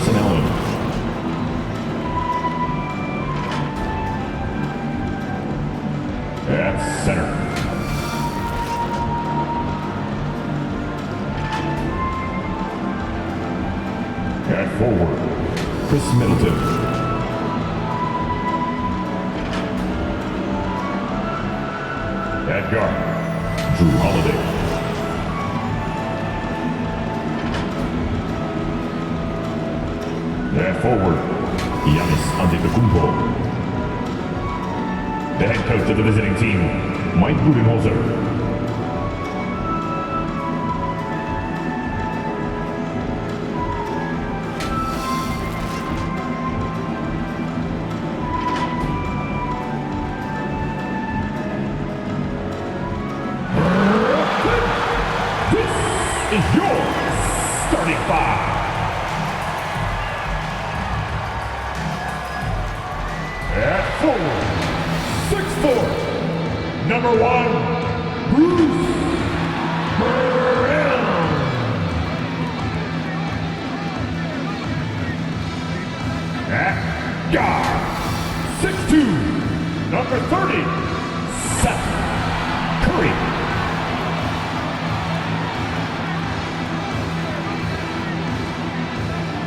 personnel. At center. At forward, Chris Middleton. At guard, Drew Holiday. At forward, Giannis Antetokounmpo. The head coach of the visiting team, Mike Goodymo. Is your starting five. At forward, 6'4", number 1, Bruce Durant. At guard, 6'2", number 30, Seth Curry.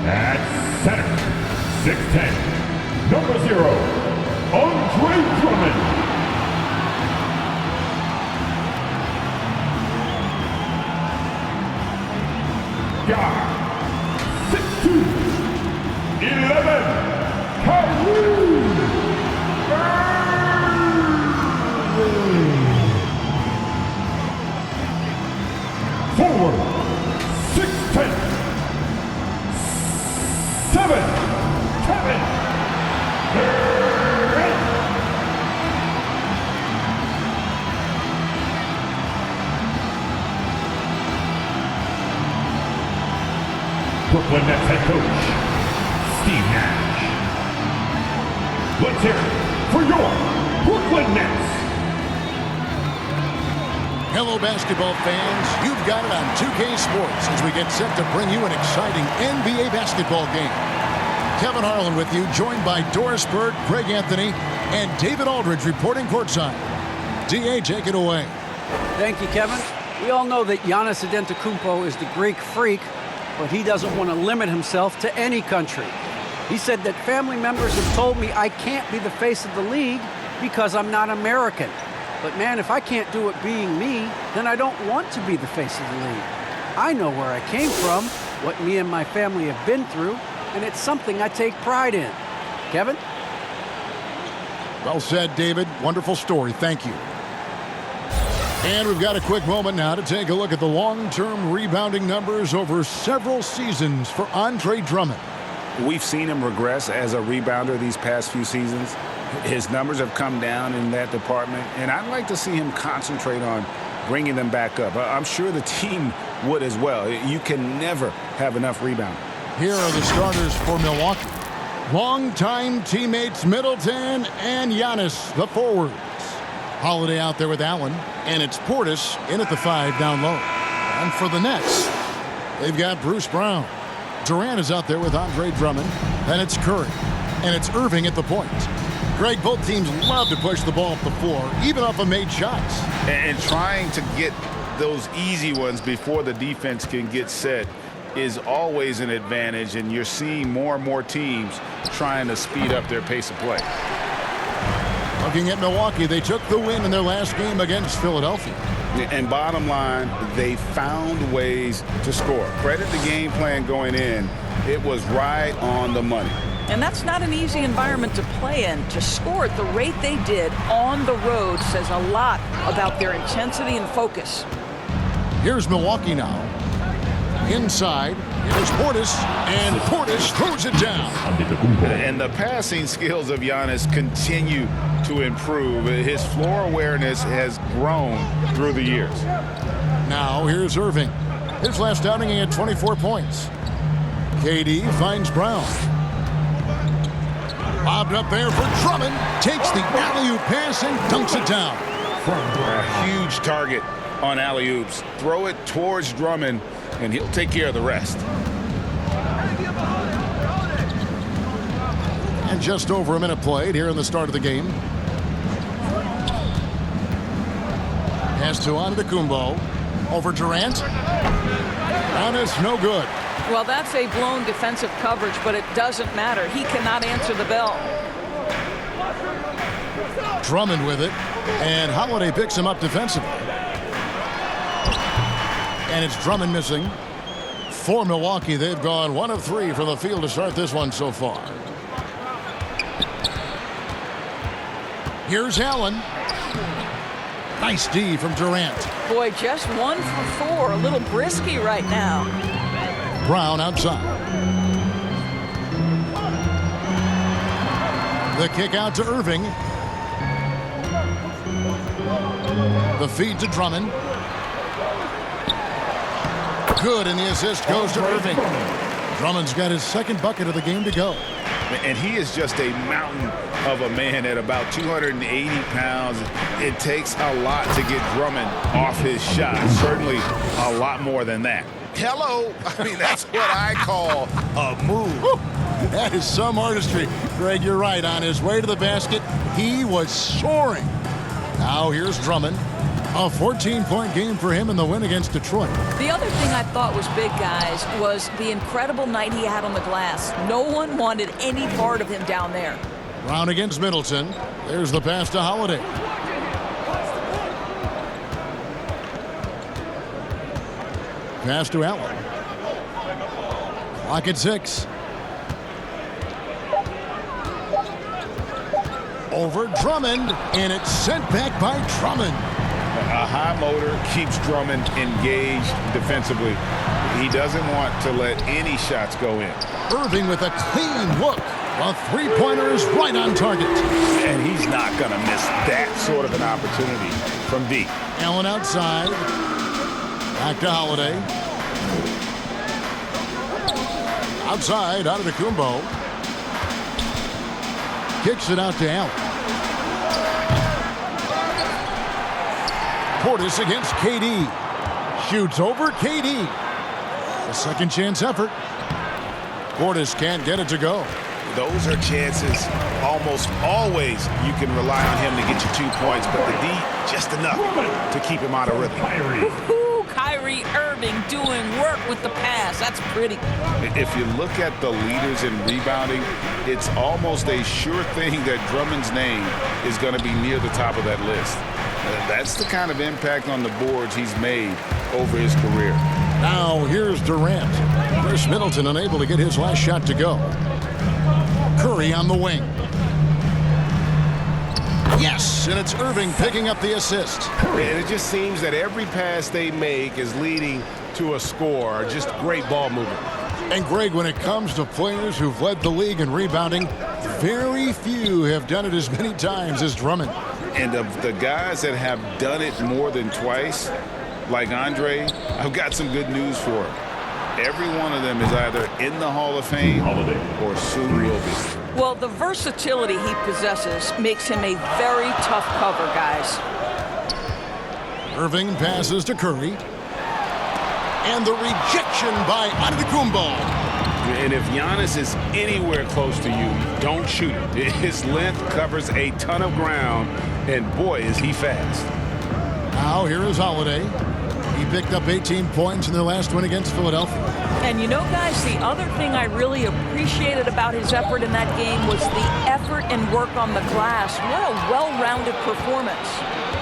At center, 6'10", number 0, Andre Drummond. Guard, 6'2", 11, Kyrie Irving. Forward, 6'10", 7, Kevin Durant. Brooklyn Nets head coach, Steve Nash. Let's hear it for your Brooklyn Nets. Hello, basketball fans. You've got it on 2K Sports as we get set to bring you an exciting NBA basketball game. Kevin Harlan with you, joined by Doris Bird, Greg Anthony, and David Aldridge reporting courtside. DA, take it away. Thank you, Kevin. We all know that Giannis Antetokounmpo is the Greek freak, but he doesn't want to limit himself to any country. He said that family members have told me I can't be the face of the league because I'm not American. But man, if I can't do it being me, then I don't want to be the face of the league. I know where I came from, what me and my family have been through, and it's something I take pride in. Kevin? Well said, David. Wonderful story. Thank you. And we've got a quick moment now to take a look at the long-term rebounding numbers over several seasons for Andre Drummond. We've seen him regress as a rebounder these past few seasons. His numbers have come down in that department, and I'd like to see him concentrate on bringing them back up. I'm sure the team would as well. You can never have enough rebounding. Here are the starters for Milwaukee. Longtime teammates Middleton and Giannis, the forwards. Holiday out there with Allen, and it's Portis in at the 5 down low. And for the Nets, they've got Bruce Brown. Durant is out there with Andre Drummond, and it's Curry, and it's Irving at the point. Greg, both teams love to push the ball up the floor, even off of made shots. And trying to get those easy ones before the defense can get set is always an advantage, and you're seeing more and more teams trying to speed up their pace of play. Looking at Milwaukee, they took the win in their last game against Philadelphia. And bottom line, they found ways to score. Credit the game plan going in. It was right on the money. And that's not an easy environment to play in. To score at the rate they did on the road says a lot about their intensity and focus. Here's Milwaukee now. Inside, here's Portis, and Portis throws it down. And the passing skills of Giannis continue to improve. His floor awareness has grown through the years. Now here's Irving. His last outing, he had 24 points. KD finds Brown. Lobbed up there for Drummond. Takes the alley-oop pass and dunks it down. A huge target on alley-oops. Throw it towards Drummond, and he'll take care of the rest. And just over a minute played here in the start of the game. Pass to Antetokounmpo. Over Durant. And it's no good. Well, that's a blown defensive coverage, but it doesn't matter. He cannot answer the bell. Drummond with it. And Holiday picks him up defensively. And it's Drummond missing. For Milwaukee, they've gone 1 of 3 from the field to start this one so far. Here's Allen. Nice D from Durant. Boy, just 1 for 4. A little brisky right now. Brown outside. The kick out to Irving. The feed to Drummond. Good, and the assist goes to Irving. Drummond's got his second bucket of the game to go. And he is just a mountain of a man at about 280 pounds. It takes a lot to get Drummond off his shot. Certainly a lot more than that. Hello. I mean, that's what I call a move. Woo. That is some artistry. Greg, you're right. On his way to the basket, he was soaring. Now here's Drummond. A 14-point game for him in the win against Detroit. The other thing I thought was big, guys, was the incredible night he had on the glass. No one wanted any part of him down there. Brown against Middleton. There's the pass to Holiday. Pass to Allen. Clock at 6. Over Drummond, and it's sent back by Drummond. A high motor keeps Drummond engaged defensively. He doesn't want to let any shots go in. Irving with a clean look. A three-pointer is right on target. And he's not going to miss that sort of an opportunity from deep. Allen outside. Back to Holiday. Outside, Antetokounmpo. Kicks it out to Allen. Portis against KD. Shoots over KD. A second chance effort. Portis can't get it to go. Those are chances almost always you can rely on him to get you 2 points, but the D just enough to keep him out of rhythm. Woo-hoo, Kyrie Irving doing work with the pass. That's pretty. If you look at the leaders in rebounding, it's almost a sure thing that Drummond's name is going to be near the top of that list. That's the kind of impact on the boards he's made over his career. Now here's Durant. Chris Middleton unable to get his last shot to go. Curry on the wing. Yes, and it's Irving picking up the assist. And it just seems that every pass they make is leading to a score. Just great ball movement. And Greg, when it comes to players who've led the league in rebounding, very few have done it as many times as Drummond. And of the guys that have done it more than twice, like Andre, I've got some good news for him. Every one of them is either in the Hall of Fame or soon will be. Well, the versatility he possesses makes him a very tough cover, guys. Irving passes to Curry. And the rejection by Antetokounmpo. And if Giannis is anywhere close to you, don't shoot it. His length covers a ton of ground, and boy, is he fast. Now here is Holiday. He picked up 18 points in their last win against Philadelphia. And you know, guys, the other thing I really appreciated about his effort in that game was the effort and work on the glass. What a well-rounded performance.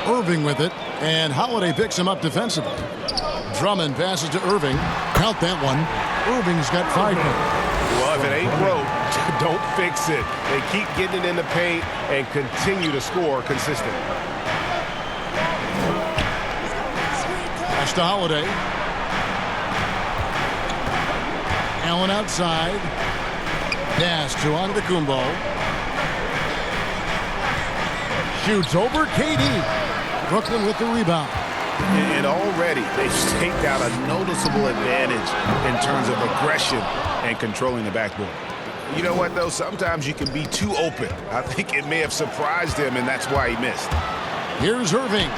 Irving with it, and Holiday picks him up defensively. Drummond passes to Irving. Count that one. Irving's got 5 points. Well, if it ain't broke, don't fix it. They keep getting it in the paint and continue to score consistently. Pass to Holiday. Allen outside. Pass to Antetokounmpo. Shoots over KD. Brooklyn with the rebound. And already they've staked out a noticeable advantage in terms of aggression and controlling the backboard. You know what, though? Sometimes you can be too open. I think it may have surprised him, and that's why he missed. Here's Irving.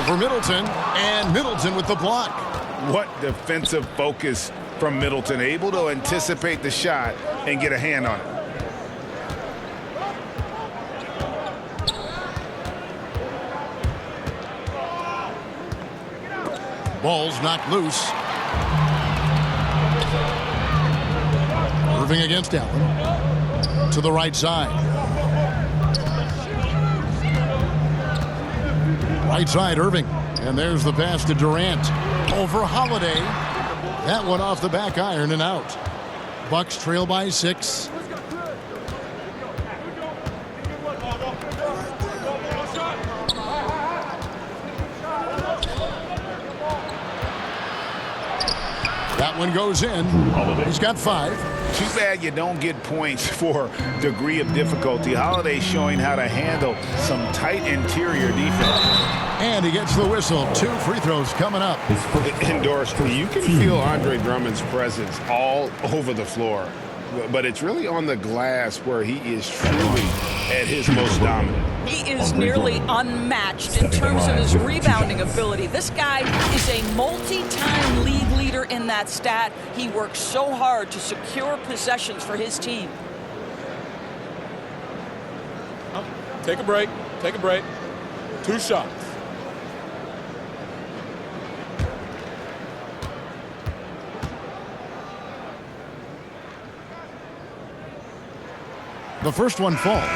Over Middleton, and Middleton with the block. What defensive focus from Middleton, able to anticipate the shot and get a hand on it. Ball's knocked loose. Irving against Allen. To the right side. Right side, Irving. And there's the pass to Durant. Over Holiday. That one off the back iron and out. Bucks trail by 6. That one goes in. He's got 5. Too bad you don't get points for degree of difficulty. Holiday showing how to handle some tight interior defense. And he gets the whistle. 2 free throws coming up. Endorsed. You can feel Andre Drummond's presence all over the floor, but it's really on the glass where he is truly at his most dominant. He is nearly unmatched in terms of his rebounding ability. This guy is a multi-time league leader in that stat. He works so hard to secure possessions for his team. Take a break. Take a break. 2 shots. The first one falls.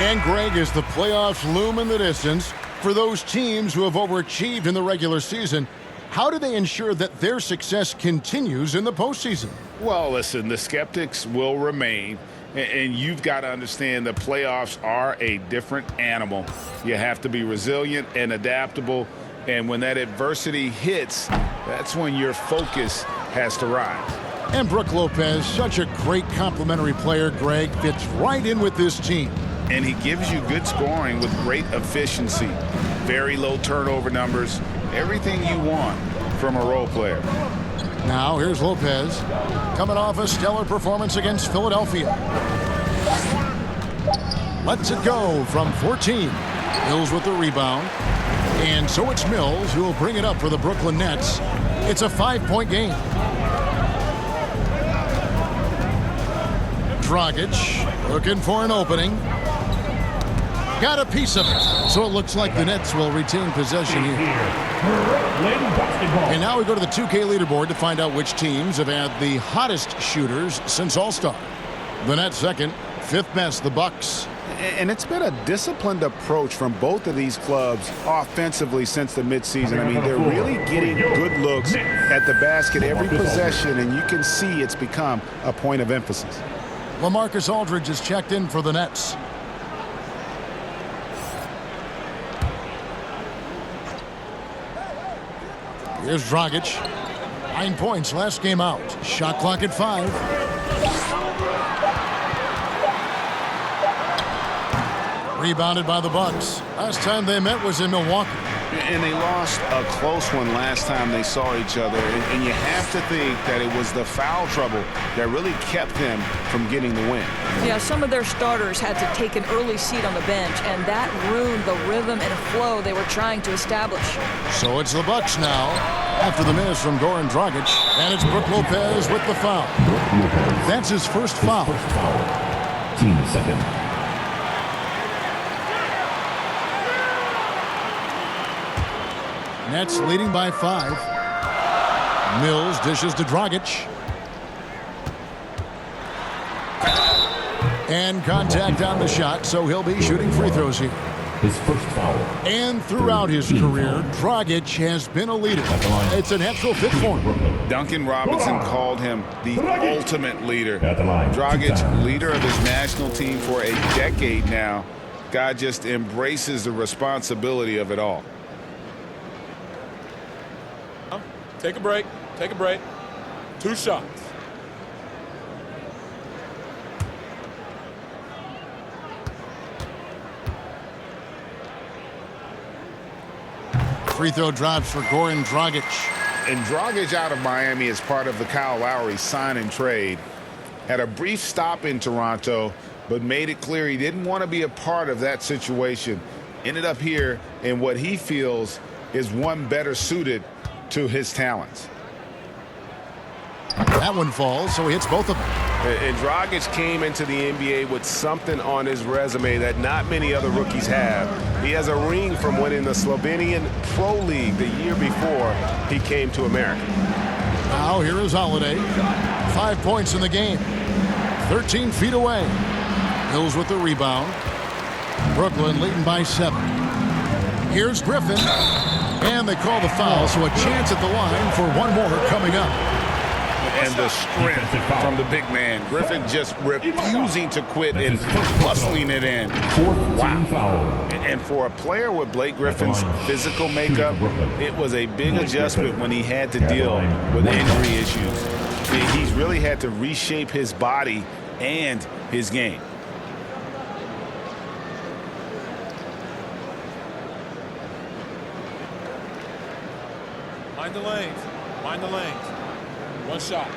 And Greg, as the playoffs loom in the distance, for those teams who have overachieved in the regular season, how do they ensure that their success continues in the postseason? Well, listen, the skeptics will remain, and you've got to understand the playoffs are a different animal. You have to be resilient and adaptable, and when that adversity hits, that's when your focus has to rise. And Brook Lopez, such a great complementary player, Greg, fits right in with this team. And he gives you good scoring with great efficiency, very low turnover numbers, everything you want from a role player. Now here's Lopez, coming off a stellar performance against Philadelphia. Lets it go from 14. Mills with the rebound. And so it's Mills who will bring it up for the Brooklyn Nets. It's a 5-point game. Dragic looking for an opening. Got a piece of it. So it looks like the Nets will retain possession here. And now we go to the 2K leaderboard to find out which teams have had the hottest shooters since All-Star. The Nets second, 5th best, the Bucks. And it's been a disciplined approach from both of these clubs offensively since the midseason. I mean, they're really getting good looks at the basket every possession, and you can see it's become a point of emphasis. LaMarcus Aldridge is checked in for the Nets. Here's Dragic. 9 points last game out. Shot clock at 5. Rebounded by the Bucks. Last time they met was in Milwaukee. And they lost a close one last time they saw each other. And you have to think that it was the foul trouble that really kept them from getting the win. Yeah, some of their starters had to take an early seat on the bench, and that ruined the rhythm and flow they were trying to establish. So it's the Bucks now after the miss from Goran Dragic. And it's Brook Lopez with the foul. That's his first foul. Team second. Nets leading by 5. Mills dishes to Dragic. And contact on the shot, so he'll be shooting free throws here. His first foul. And throughout his career, Dragic has been a leader. It's a natural fit for him. Duncan Robinson called him the ultimate leader. At the line. Dragic, leader of his national team for a decade now. God just embraces the responsibility of it all. Take a break. Take a break. 2 shots. Free throw drops for Goran Dragic. And Dragic out of Miami is part of the Kyle Lowry sign and trade. Had a brief stop in Toronto, but made it clear he didn't want to be a part of that situation. Ended up here in what he feels is one better suited to his talents. That one falls, so he hits both of them. And Dragic came into the NBA with something on his resume that not many other rookies have. He has a ring from winning the Slovenian Pro League the year before he came to America. Now here is Holiday. 5 points in the game. 13 feet away. Mills with the rebound. Brooklyn leading by 7. Here's Griffin. And they call the foul, so a chance at the line for one more coming up. And the strength from the big man. Griffin just refusing to quit and bustling it in. Wow. And for a player with Blake Griffin's physical makeup, it was a big adjustment when he had to deal with injury issues. He's really had to reshape his body and his game. Mind the lanes. Mind the lanes. One shot.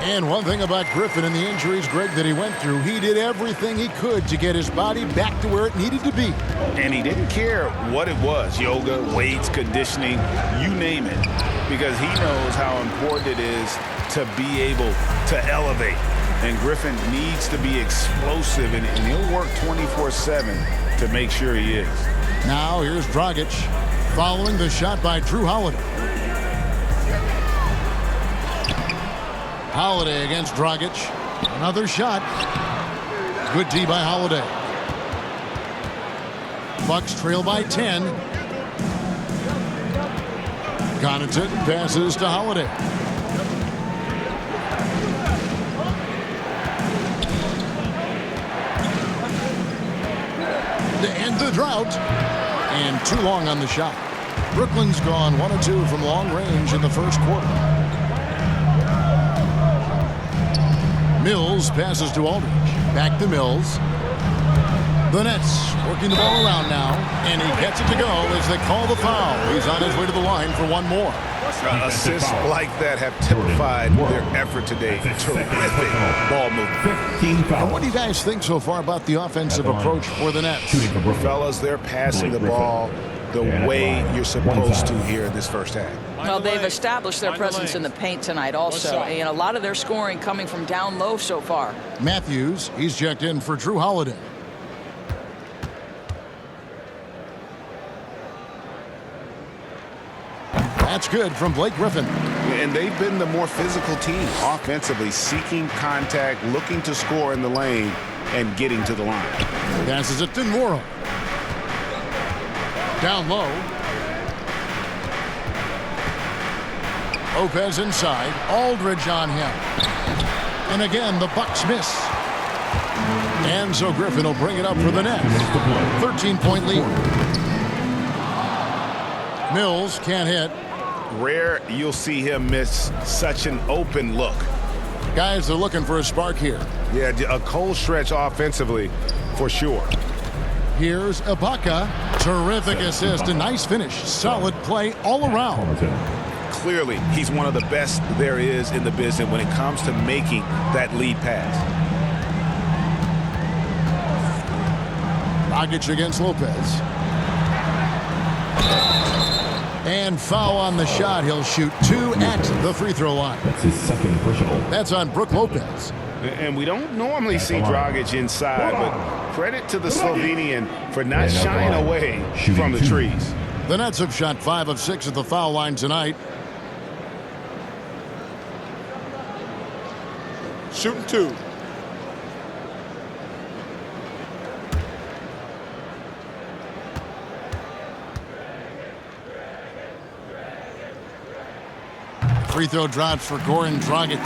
And one thing about Griffin and the injuries, Greg, that he went through, he did everything he could to get his body back to where it needed to be. And he didn't care what it was, yoga, weights, conditioning, you name it, because he knows how important it is to be able to elevate. And Griffin needs to be explosive, and he'll work 24/7 to make sure he is. Now here's Dragic following the shot by Drew Holiday. Holiday against Dragic. Another shot. Good D by Holiday. Bucks trail by 10. Connaughton passes to Holiday. To end the drought. And too long on the shot. Brooklyn's gone 1 of 2 from long range in the first quarter. Mills passes to Aldridge. Back to Mills. The Nets working the ball around now, and he gets it to go as they call the foul. He's on his way to the line for one more. Assists like that have typified their effort today. Terrific ball movement. And what do you guys think so far about the offensive approach for the Nets? Fellas, they're passing the ball the way you're supposed to here in this first half. Well, they've established their presence in the paint tonight also, and a lot of their scoring coming from down low so far. Matthews, he's checked in for Drew Holiday. That's good from Blake Griffin. And they've been the more physical team offensively, seeking contact, looking to score in the lane, and getting to the line. Passes it to Morrow. Down low. Lopez inside. Aldridge on him. And again, the Bucks miss. And so Griffin will bring it up for the Nets. 13-point lead. Mills can't hit. Rare you'll see him miss such an open look. Guys are looking for a spark here. Yeah, a cold stretch offensively for sure. Here's Ibaka. Terrific assist. A nice finish. Solid play all around. Clearly, he's one of the best there is in the business when it comes to making that lead pass. Dragic against Lopez. And foul on the shot. He'll shoot 2 at the free throw line. That's his second personal. That's on Brook Lopez. And we don't normally see Dragic inside, but credit to the Slovenian for not shying away from the trees. The Nets have shot 5 of 6 at the foul line tonight. Shooting 2. Free throw drops for Goran Dragic.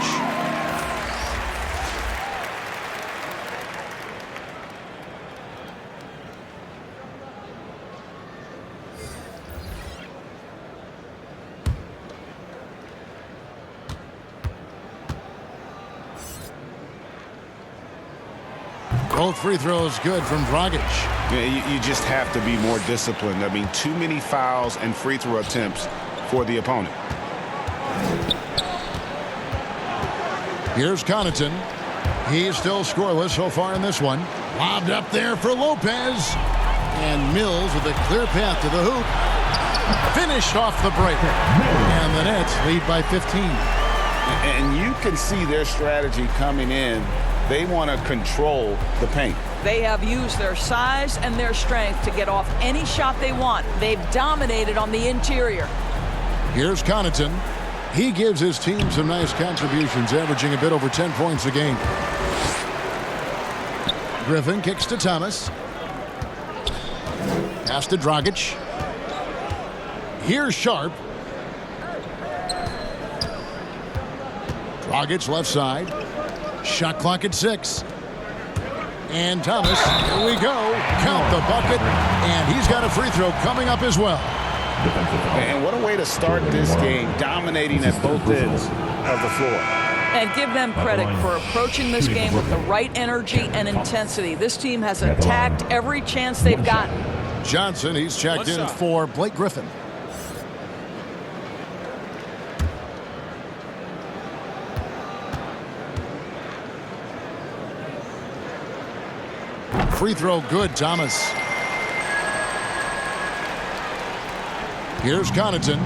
Both free throws good from Dragic. Yeah, you just have to be more disciplined. I mean, too many fouls and free throw attempts for the opponent. Here's Connaughton. He's still scoreless so far in this one. Lobbed up there for Lopez. And Mills with a clear path to the hoop. Finished off the break. And the Nets lead by 15. And you can see their strategy coming in. They want to control the paint. They have used their size and their strength to get off any shot they want. They've dominated on the interior. Here's Connaughton. He gives his team some nice contributions, averaging a bit over 10 points a game. Griffin kicks to Thomas. Pass to Dragic. Here's Sharp. Dragic left side. Shot clock at 6. And Thomas, here we go. Count the bucket. And he's got a free throw coming up as well. And what a way to start this game, dominating at both ends of the floor. And give them credit for approaching this game with the right energy and intensity. This team has attacked every chance they've gotten. Johnson, he's checked in for Blake Griffin. Free throw good, Thomas. Here's Connaughton.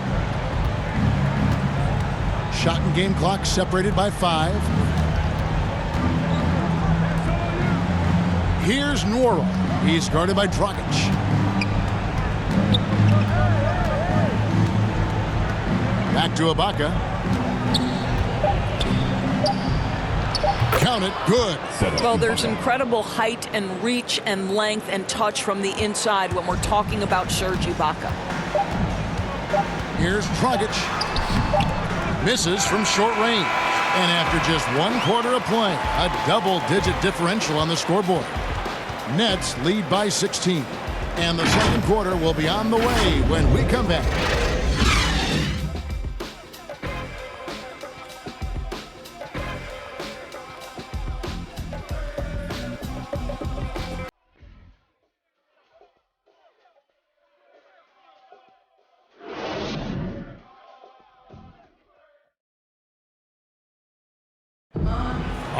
Shot and game clock separated by 5. Here's Norrell. He's guarded by Dragic. Back to Ibaka. Count it. Good. Well, there's incredible height and reach and length and touch from the inside when we're talking about Serge Ibaka. Here's Dragic. Misses from short range. And after just 1 quarter of play, a double-digit differential on the scoreboard. Nets lead by 16. And the second quarter will be on the way when we come back.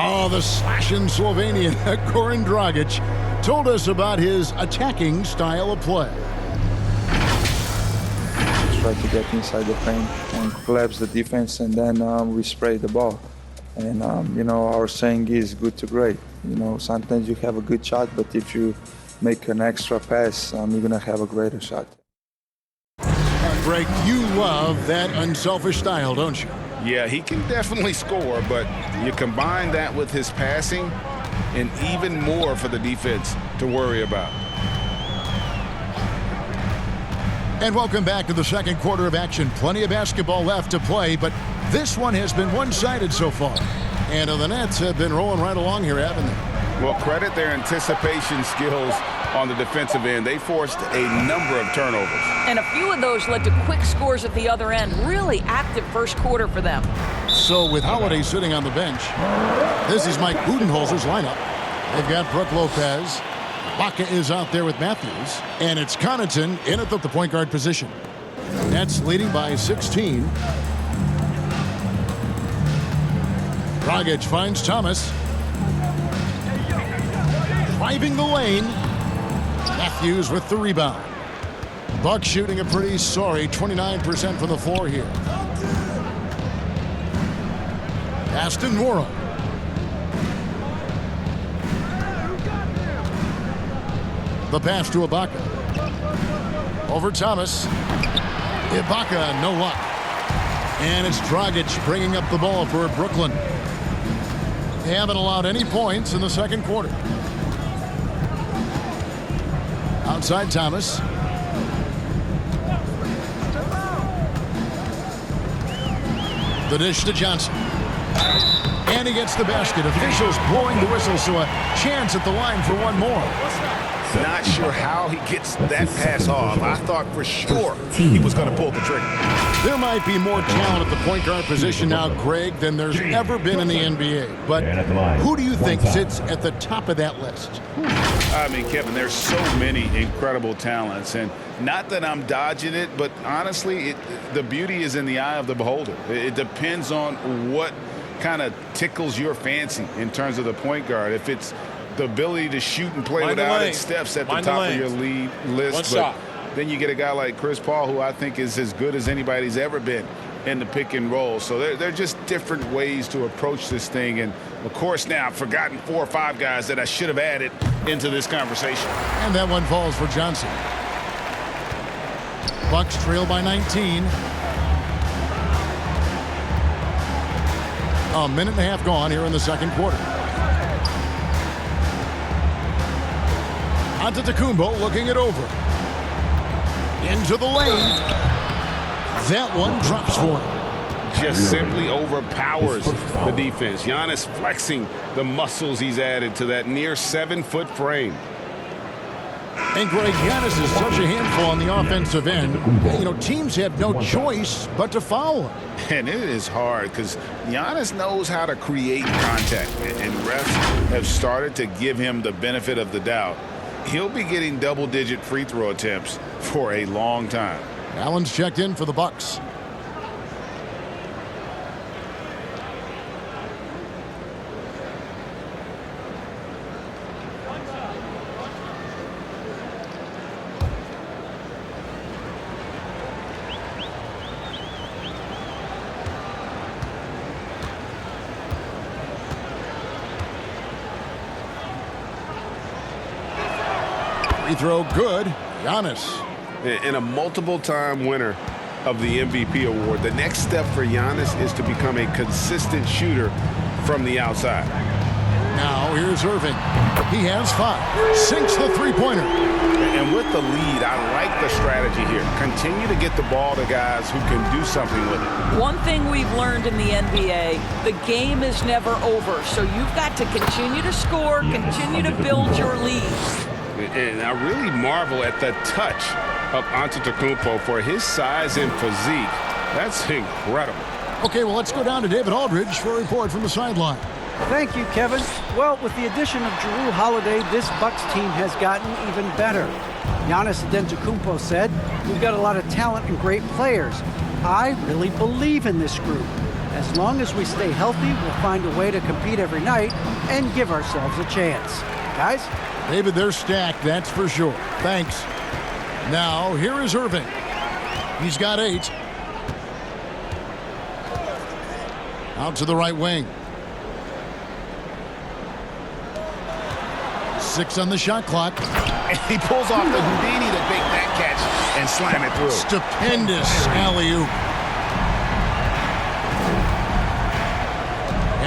Oh, the slashing Slovenian, Goran Dragic, told us about his attacking style of play. Try to get inside the paint and collapse the defense, and then we spray the ball. And, our saying is good to great. Sometimes you have a good shot, but if you make an extra pass, you're going to have a greater shot. Greg, you love that unselfish style, don't you? Yeah, he can definitely score, but you combine that with his passing and even more for the defense to worry about. And welcome back to the second quarter of action. Plenty of basketball left to play, but this one has been one-sided so far. And the Nets have been rolling right along here, haven't they? Well, credit their anticipation skills on the defensive end. They forced a number of turnovers. And a few of those led to quick scores at the other end. Really active first quarter for them. So with Holiday sitting on the bench, this is Mike Budenholzer's lineup. They've got Brook Lopez. Ibaka is out there with Matthews. And it's Connaughton in at the point guard position. Nets leading by 16. Dragic finds Thomas. Driving the lane. Matthews with the rebound. Bucks shooting a pretty sorry 29% from the floor here. Pass to Norrell. The pass to Ibaka. Over Thomas. Ibaka, no luck. And it's Dragic bringing up the ball for Brooklyn. They haven't allowed any points in the second quarter. Outside Thomas. The dish to Johnson. And he gets the basket. Officials blowing the whistle, so a chance at the line for one more. Not sure how he gets that pass off. I thought for sure he was going to pull the trigger. There might be more talent at the point guard position now, Greg, than there's ever been in the NBA. But who do you think sits at the top of that list? I mean, Kevin, there's so many incredible talents. And not that I'm dodging it, but honestly, the beauty is in the eye of the beholder. It depends on what kind of tickles your fancy in terms of the point guard. If it's the ability to shoot and play without it, Steph's at the top of your lead list. One shot. Then you get a guy like Chris Paul, who I think is as good as anybody's ever been in the pick and roll. So they're just different ways to approach this thing. And, of course, now I've forgotten 4 or 5 guys that I should have added into this conversation. And that one falls for Johnson. Bucks trail by 19. A minute and a half gone here in the second quarter. Antetokounmpo looking it over. Into the lane. That one drops for him. Just simply overpowers the defense. Giannis flexing the muscles he's added to that near 7-foot frame. And Greg, Giannis is such a handful on the offensive end. You know, teams have no choice but to foul him. And it is hard because Giannis knows how to create contact. And refs have started to give him the benefit of the doubt. He'll be getting double-digit free throw attempts for a long time. Allen's checked in for the Bucks. Free throw good. Giannis. And a multiple-time winner of the MVP award. The next step for Giannis is to become a consistent shooter from the outside. Now here's Irving. He has 5. Sinks the three-pointer. And with the lead, I like the strategy here. Continue to get the ball to guys who can do something with it. One thing we've learned in the NBA, the game is never over. So you've got to continue to score, continue to build your lead. And I really marvel at the touch of Antetokounmpo for his size and physique. That's incredible. Okay, well, let's go down to David Aldridge for a report from the sideline. Thank you, Kevin. Well, with the addition of Jrue Holiday, this Bucks team has gotten even better. Giannis Antetokounmpo said, "We've got a lot of talent and great players. I really believe in this group. As long as we stay healthy, we'll find a way to compete every night and give ourselves a chance." Guys? David, they're stacked, that's for sure. Thanks. Now, here is Irving. He's got 8. Out to the right wing. 6 on the shot clock. And he pulls off the Houdini to make that catch and slam it through. Stupendous alley-oop.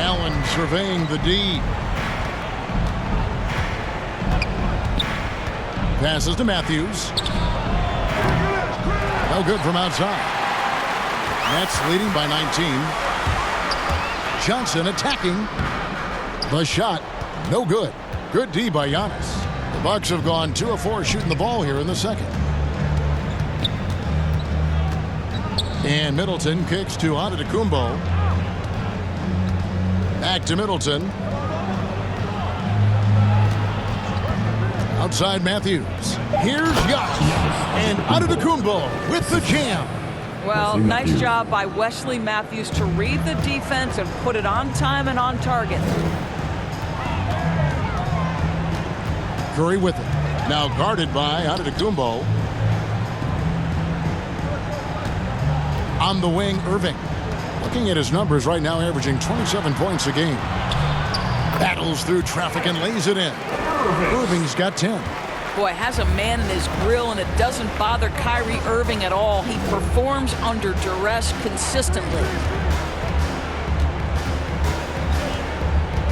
Allen surveying the D. Passes to Matthews. No good from outside. Nets leading by 19. Johnson attacking. The shot, no good. Good D by Giannis. The Bucks have gone 2 of 4 shooting the ball here in the second. And Middleton kicks to Antetokounmpo. Back to Middleton. Outside Matthews. Here's Giannis. And Antetokounmpo with the jam. Well, nice job by Wesley Matthews to read the defense and put it on time and on target. Curry with it. Now guarded by Antetokounmpo. On the wing, Irving. Looking at his numbers right now, averaging 27 points a game. Battles through traffic and lays it in. Irving's got 10. Boy, has a man in his grill, and it doesn't bother Kyrie Irving at all. He performs under duress consistently.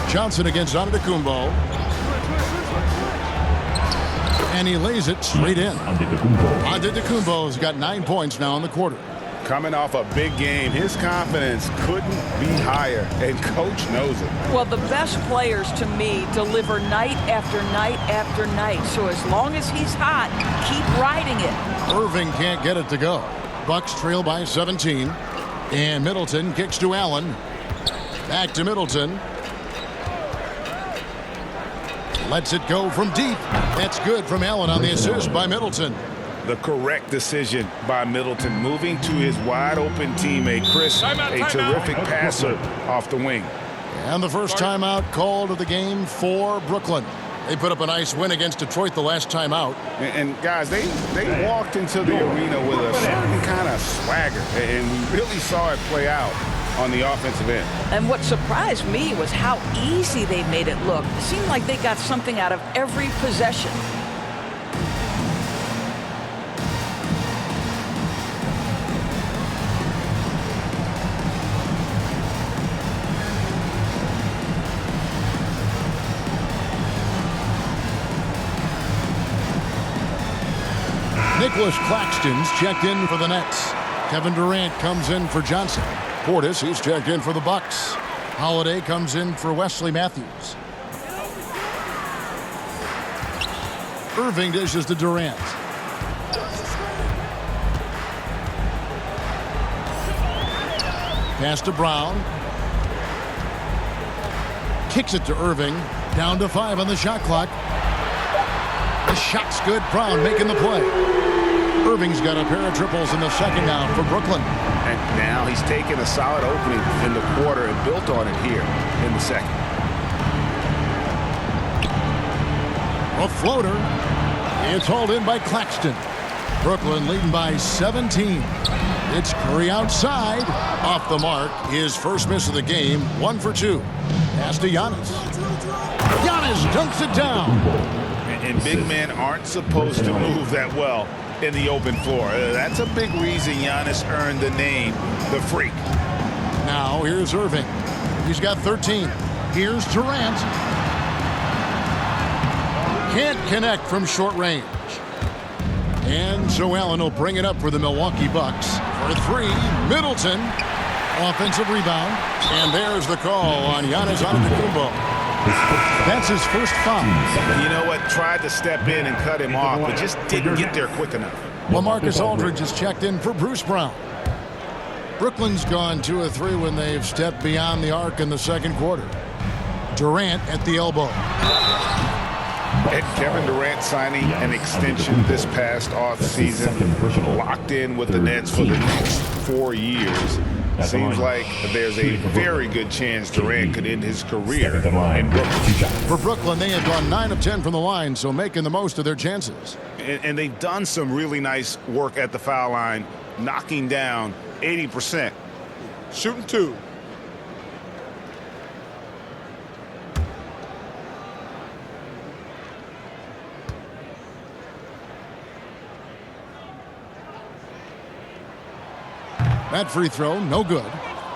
Johnson against Antetokounmpo. And he lays it straight in. Antetokounmpo's got 9 points now in the quarter. Coming off a big game, his confidence couldn't be higher, and coach knows it. Well, the best players to me deliver night after night after night. So as long as he's hot, keep riding it. Irving can't get it to go. Bucks trail by 17. And Middleton kicks to Allen. Back to Middleton. Lets it go from deep. That's good from Allen on the assist by Middleton. the correct decision by Middleton, moving to his wide-open teammate, Chris, a terrific passer off the wing. And the first timeout called of the game for Brooklyn. They put up a nice win against Detroit the last time out. And guys, they walked into the arena with a certain kind of swagger, and we really saw it play out on the offensive end. And what surprised me was how easy they made it look. It seemed like they got something out of every possession. Nicholas Claxton's checked in for the Nets. Kevin Durant comes in for Johnson. Portis, he's checked in for the Bucks. Holiday comes in for Wesley Matthews. Irving dishes to Durant. Pass to Brown. Kicks it to Irving. Down to 5 on the shot clock. The shot's good. Brown making the play. Irving's got a pair of triples in the second now for Brooklyn. And now he's taken a solid opening in the quarter and built on it here in the second. A floater. It's hauled in by Claxton. Brooklyn leading by 17. It's Curry outside. Off the mark. His first miss of the game. 1 for 2. Pass to Giannis. Giannis dunks it down. And big men aren't supposed to move that well in the open floor. That's a big reason Giannis earned the name the Freak. Now here's Irving. He's got 13. Here's Durant. Can't connect from short range. And so Allen will bring it up for the Milwaukee Bucks. For 3, Middleton. Offensive rebound. And there's the call on Giannis Antetokounmpo. That's his first foul. You know what? Tried to step in and cut him off, but just didn't get there quick enough. LaMarcus Aldridge has checked in for Bruce Brown. Brooklyn's gone 2 of 3 when they've stepped beyond the arc in the second quarter. Durant at the elbow. And Kevin Durant signing an extension this past offseason, locked in with the Nets for the next 4 years. Seems like there's a very good chance Durant could end his career in Brooklyn. For Brooklyn, they have gone 9 of 10 from the line, so making the most of their chances. And they've done some really nice work at the foul line, knocking down 80%. Shooting 2. That free throw, no good.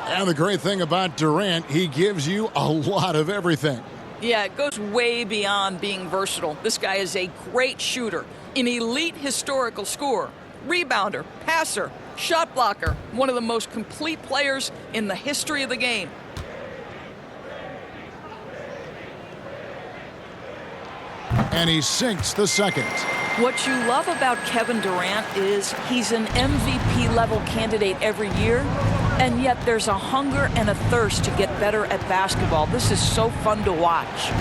And the great thing about Durant, he gives you a lot of everything. Yeah, it goes way beyond being versatile. This guy is a great shooter, an elite historical scorer, rebounder, passer, shot blocker, one of the most complete players in the history of the game. And he sinks the second. What you love about Kevin Durant is he's an MVP-level candidate every year, and yet there's a hunger and a thirst to get better at basketball. This is so fun to watch.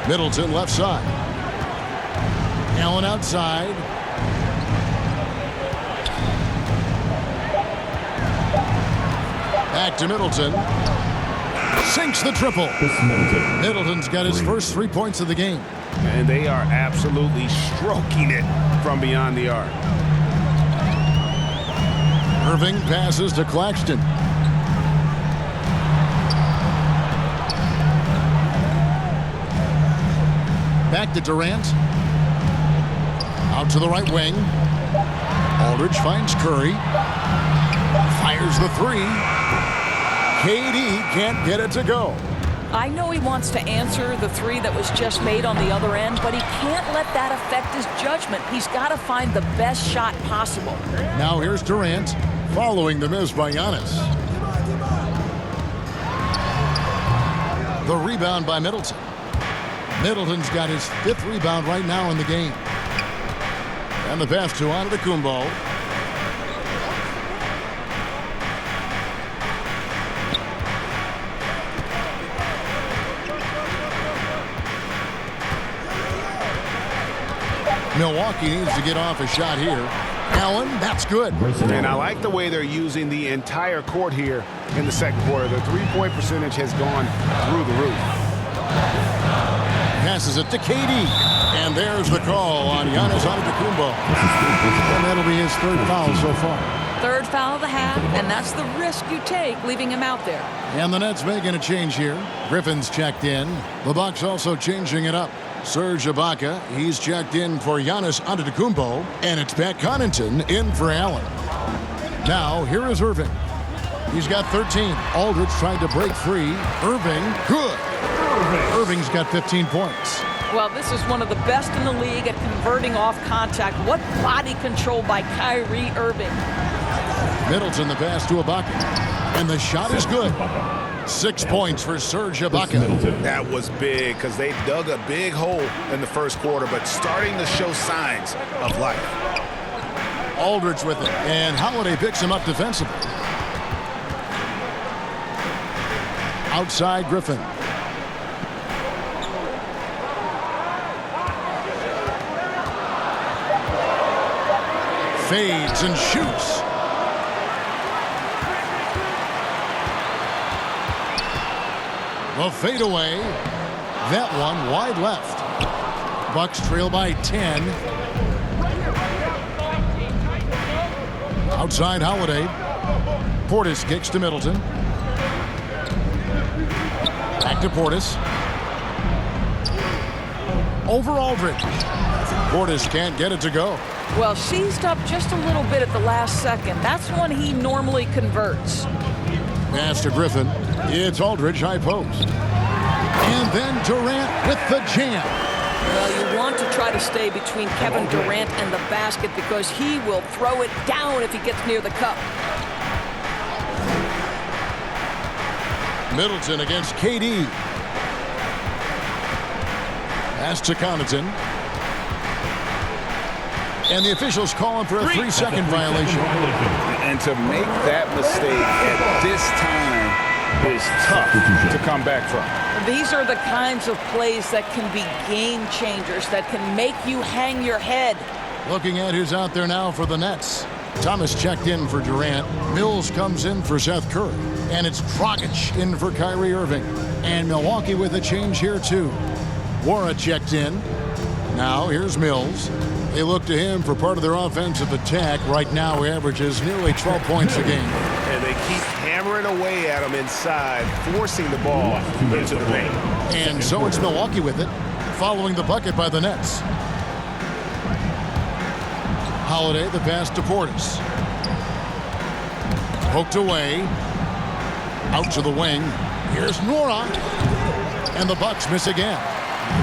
Middleton left side. Allen outside. Back to Middleton. Sinks the triple. Middleton's got his first 3 points of the game. And they are absolutely stroking it from beyond the arc. Irving passes to Claxton. Back to Durant. Out to the right wing. Aldridge finds Curry. Fires the 3. KD can't get it to go. I know he wants to answer the 3 that was just made on the other end, but he can't let that affect his judgment. He's got to find the best shot possible. Now here's Durant following the miss by Giannis. The rebound by Middleton. Middleton's got his 5th rebound right now in the game. And the pass to Antetokounmpo. Milwaukee needs to get off a shot here. Allen, that's good. And I like the way they're using the entire court here in the second quarter. The three-point percentage has gone through the roof. Passes it to KD. And there's the call on Giannis Antetokounmpo. And that'll be his third foul so far. Third foul of the half, and that's the risk you take leaving him out there. And the Nets making a change here. Griffin's checked in. The Bucks also changing it up. Serge Ibaka, he's checked in for Giannis Antetokounmpo, and it's Pat Connaughton in for Allen. Now, here is Irving. He's got 13. Aldridge tried to break free. Irving, good. Irving's got 15 points. Well, this is one of the best in the league at converting off contact. What body control by Kyrie Irving. Middleton the pass to Ibaka. And the shot is good. 6 points for Serge Ibaka. That was big because they dug a big hole in the first quarter, but starting to show signs of life. Aldridge with it, and Holiday picks him up defensively. Outside Griffin. Fades and shoots. The fadeaway. That one wide left. Bucks trail by 10. Outside Holiday. Portis kicks to Middleton. Back to Portis. Over Aldridge. Portis can't get it to go. Well, seized up just a little bit at the last second. That's when he normally converts. Pass to Griffin. It's Aldridge high post. And then Durant with the jam. Well, you want to try to stay between Kevin Durant and the basket because he will throw it down if he gets near the cup. Middleton against KD. Pass to Connaughton. And the officials calling for a 3-second violation. And to make that mistake at this time is tough to come back from. These are the kinds of plays that can be game changers, that can make you hang your head. Looking at who's out there now for the Nets. Thomas checked in for Durant. Mills comes in for Seth Curry. And it's Dragic in for Kyrie Irving. And Milwaukee with a change here too. Wara checked in. Now here's Mills. They look to him for part of their offensive attack. Right now, he averages nearly 12 points a game. And they keep hammering away at him inside, forcing the ball into the paint. And so it's Milwaukee with it, following the bucket by the Nets. Holiday, the pass to Portis. Poked away. Out to the wing. Here's Nora. And the Bucks miss again.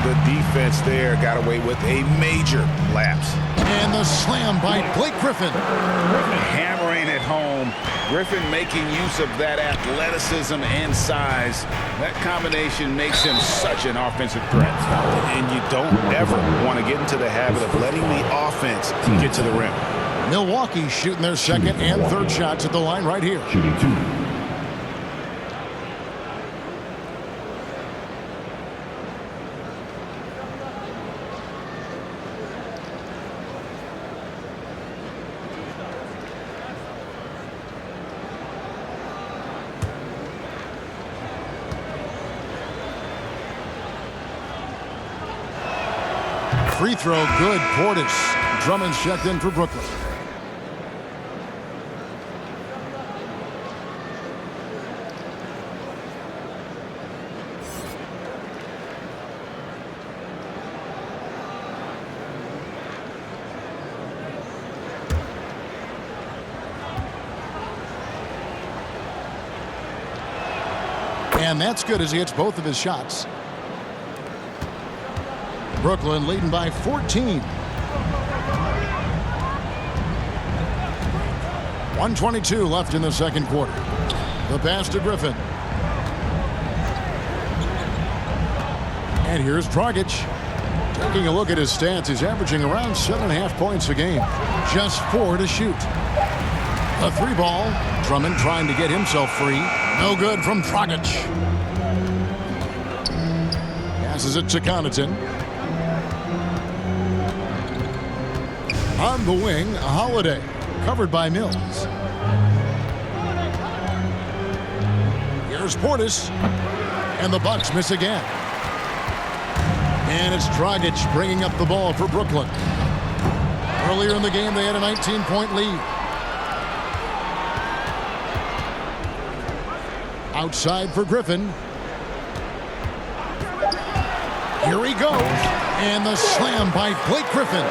The defense there got away with a major lapse. And the slam by Blake Griffin. Hammering it home. Griffin making use of that athleticism and size. That combination makes him such an offensive threat. And you don't ever want to get into the habit of letting the offense get to the rim. Milwaukee shooting their second and third shots at the line right here. Shooting 2. Free throw good. Portis. Drummond's checked in for Brooklyn. And that's good as he hits both of his shots. Brooklyn leading by 14. 1:22 left in the second quarter. The pass to Griffin. And here's Dragic. Taking a look at his stats, he's averaging around 7.5 points a game. Just 4 to shoot. A 3 ball. Drummond trying to get himself free. No good from Dragic. Passes it to Connaughton. On the wing, Holiday, covered by Mills. Here's Portis, and the Bucks miss again. And it's Dragic bringing up the ball for Brooklyn. Earlier in the game, they had a 19-point lead. Outside for Griffin. Here he goes. And the slam by Blake Griffin.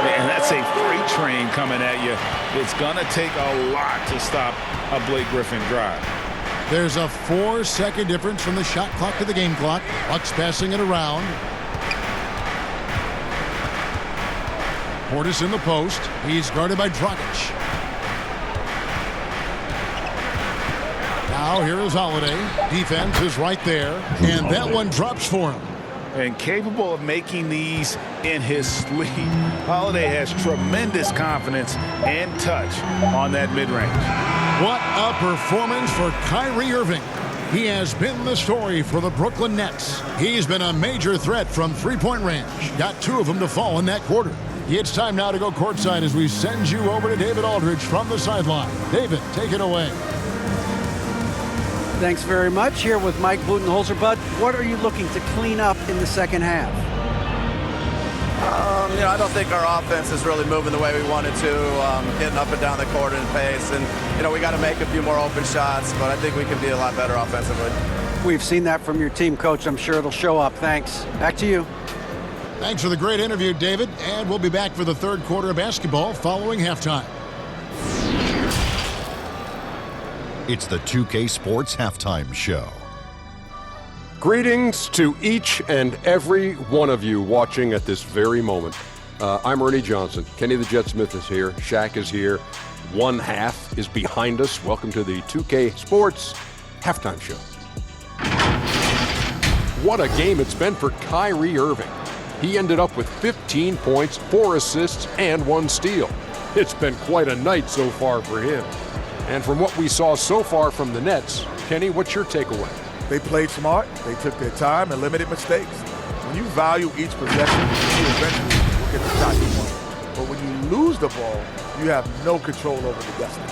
And that's a freight train coming at you. It's going to take a lot to stop a Blake Griffin drive. There's a 4-second difference from the shot clock to the game clock. Bucks passing it around. Portis in the post. He's guarded by Dragic. Now here is Holiday. Defense is right there. And that one drops for him. And capable of making these in his sleep. Holiday has tremendous confidence and touch on that mid-range. What a performance for Kyrie Irving. He has been the story for the Brooklyn Nets. He's been a major threat from three-point range. Got 2 of them to fall in that quarter. It's time now to go courtside as we send you over to David Aldridge from the sideline. David, take it away. Thanks very much. Here with Mike Budenholzer. Bud, what are you looking to clean up in the second half? I don't think our offense is really moving the way we wanted to, getting up and down the court in pace. And, we got to make a few more open shots, but I think we can be a lot better offensively. We've seen that from your team, Coach. I'm sure it'll show up. Thanks. Back to you. Thanks for the great interview, David. And we'll be back for the third quarter of basketball following halftime. It's the 2K Sports Halftime Show. Greetings to each and every one of you watching at this very moment. I'm Ernie Johnson. Kenny the Jet Smith is here. Shaq is here. One half is behind us. Welcome to the 2K Sports Halftime Show. What a game it's been for Kyrie Irving. He ended up with 15 points, 4 assists, and 1 steal. It's been quite a night so far for him. And from what we saw so far from the Nets, Kenny, what's your takeaway? They played smart, they took their time, and limited mistakes. When you value each possession, you eventually will get the shot you want. But when you lose the ball, you have no control over the destiny.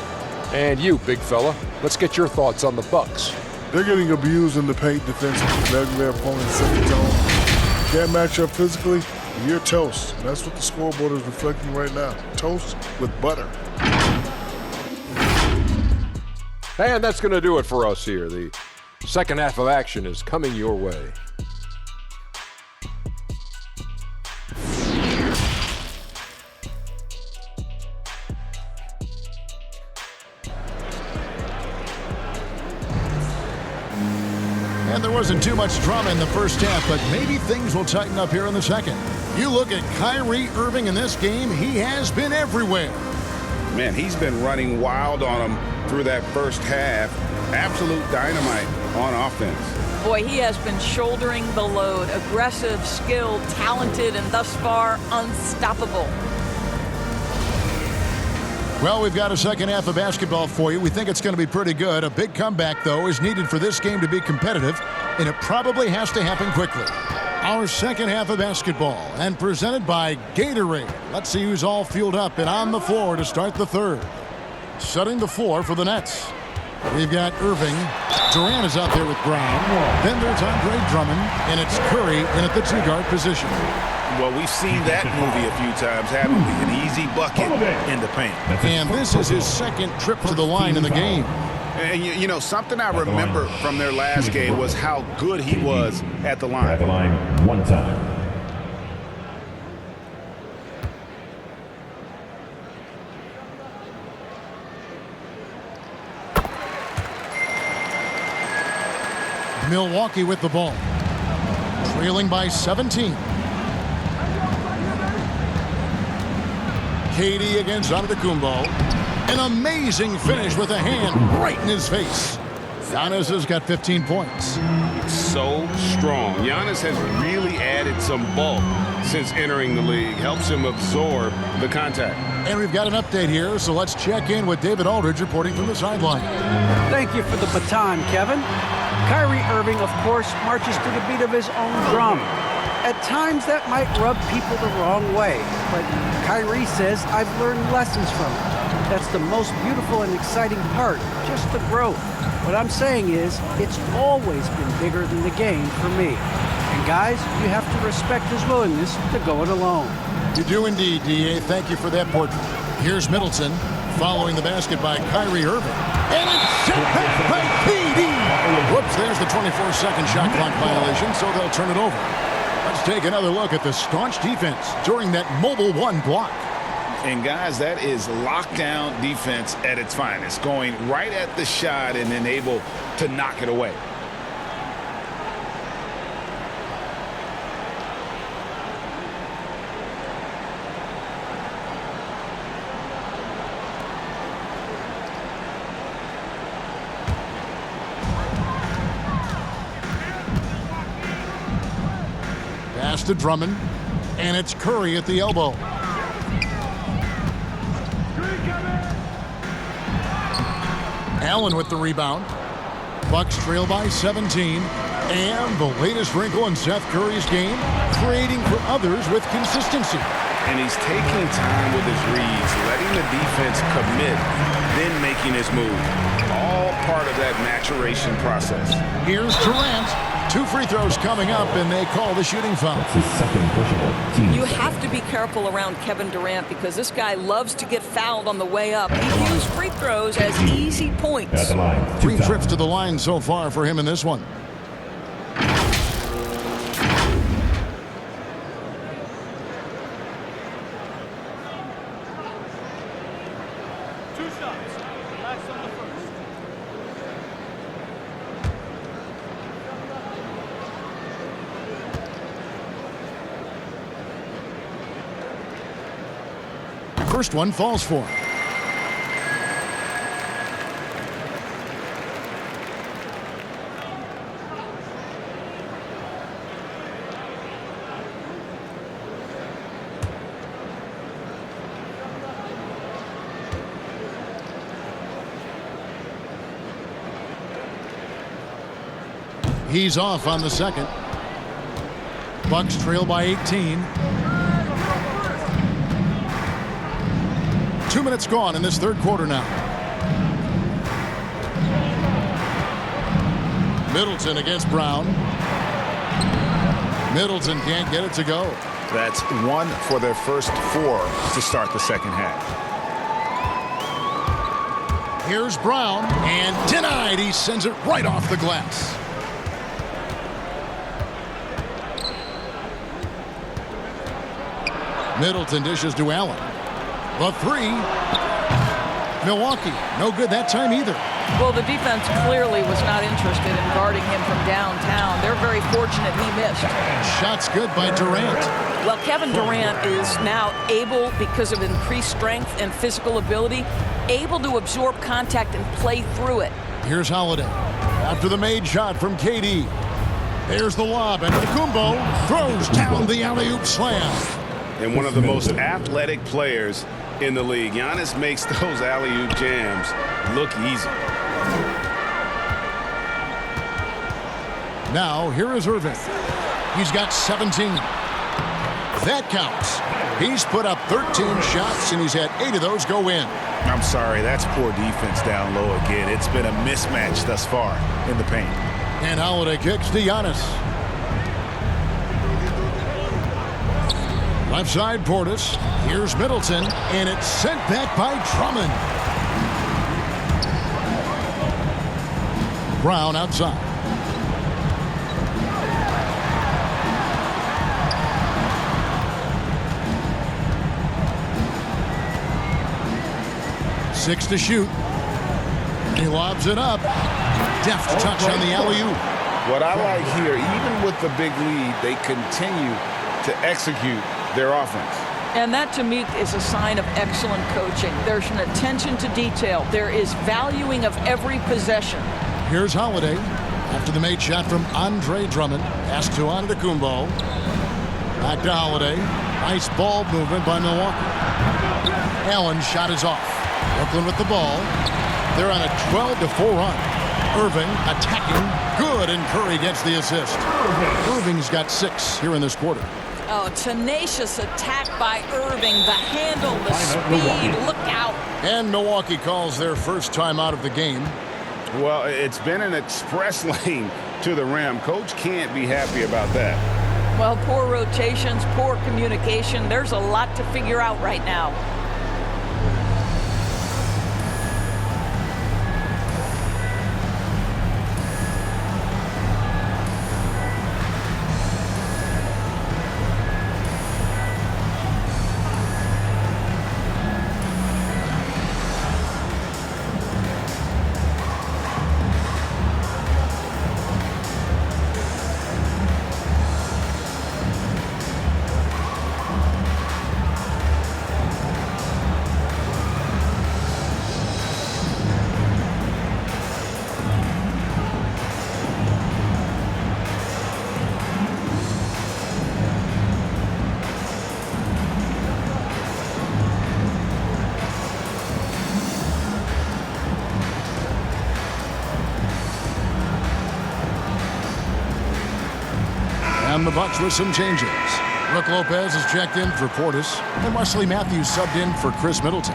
And you, big fella, let's get your thoughts on the Bucks. They're getting abused in the paint defensively, letting their opponents set the tone. Can't match up physically, you're toast. And that's what the scoreboard is reflecting right now. Toast with butter. And that's going to do it for us here. The second half of action is coming your way. And there wasn't too much drama in the first half, but maybe things will tighten up here in the second. You look at Kyrie Irving in this game, he has been everywhere. Man, he's been running wild on him through that first half. Absolute dynamite on offense. Boy, he has been shouldering the load. Aggressive, skilled, talented, and thus far unstoppable. Well, we've got a second half of basketball for you. We think it's going to be pretty good. A big comeback, though, is needed for this game to be competitive, and it probably has to happen quickly. Our second half of basketball, and presented by Gatorade. Let's see who's all fueled up and on the floor to start the third. Setting the floor for the Nets. We've got Irving. Durant is out there with Brown. Then there's Andre Drummond, and it's Curry in at the two-guard position. Well, we've seen that movie a few times, haven't we? An easy bucket in the paint. And this is his second trip to the line in the game. And, you know, something I remember from their last game was how good he was at the line. At the line, one time. Milwaukee with the ball. Trailing by 17. KD against Antetokounmpo. An amazing finish with a hand right in his face. Giannis has got 15 points. So strong. Giannis has really added some bulk since entering the league. Helps him absorb the contact. And we've got an update here, so let's check in with David Aldridge reporting from the sideline. Thank you for the baton, Kevin. Kyrie Irving, of course, marches to the beat of his own drum. At times, that might rub people the wrong way, but Kyrie says, I've learned lessons from it. That's the most beautiful and exciting part, just the growth. What I'm saying is, it's always been bigger than the game for me. And guys, you have to respect his willingness to go it alone. You do indeed, D.A. Thank you for that portrait. Here's Middleton, following the basket by Kyrie Irving. And it's sent back by KD! Whoops, there's the 24-second shot clock violation, so they'll turn it over. Let's take another look at the staunch defense during that mobile one block. And guys, that is lockdown defense at its finest, going right at the shot and then able to knock it away. Pass to Drummond, and it's Curry at the elbow. Allen with the rebound. Bucks trail by 17. And the latest wrinkle in Seth Curry's game, creating for others with consistency. And he's taking time with his reads, letting the defense commit, then making his move. All part of that maturation process. Here's Durant. 2 free throws coming up, and they call the shooting foul. That's his second personal. You have to be careful around Kevin Durant because this guy loves to get fouled on the way up. He views free throws as easy points. At the line. 3 trips to the line so far for him in this one. First one falls for him. He's off on the second. Bucks trail by 18. 2 minutes gone in this third quarter now. Middleton against Brown. Middleton can't get it to go. That's 1 for their first 4 to start the second half. Here's Brown, and denied. He sends it right off the glass. Middleton dishes to Allen. The 3. Milwaukee, no good that time either. Well, the defense clearly was not interested in guarding him from downtown. They're very fortunate he missed. Shots good by Durant. Well, Kevin Durant is now able, because of increased strength and physical ability, able to absorb contact and play through it. Here's Holiday. After the made shot from KD. There's the lob, and Antetokounmpo throws down the alley-oop slam. And one of the most athletic players in the league. Giannis makes those alley-oop jams look easy. Now, here is Irving. He's got 17. That counts. He's put up 13 shots, and he's had 8 of those go in. I'm sorry, that's poor defense down low again. It's been a mismatch thus far in the paint. And Holiday kicks to Giannis. Left side, Portis. Here's Middleton, and it's sent back by Drummond. Brown outside. Six to shoot. He lobs it up. Deft touch on the alley-oop. What I like here, even with the big lead, they continue to execute their offense. And that, to me, is a sign of excellent coaching. There's an attention to detail. There is valuing of every possession. Here's Holiday. After the made shot from Andre Drummond. Pass to Antetokounmpo. Back to Holiday. Nice ball movement by Milwaukee. Allen's shot is off. Brooklyn with the ball. They're on a 12-4 run. Irving attacking. Good, and Curry gets the assist. Irving's got 6 here in this quarter. Oh, tenacious attack by Irving. The handle, the speed, look out. And Milwaukee calls their first time out of the game. Well, it's been an express lane to the rim. Coach can't be happy about that. Well, poor rotations, poor communication. There's a lot to figure out right now. And the Bucks with some changes. Brook Lopez is checked in for Portis, and Wesley Matthews subbed in for Chris Middleton.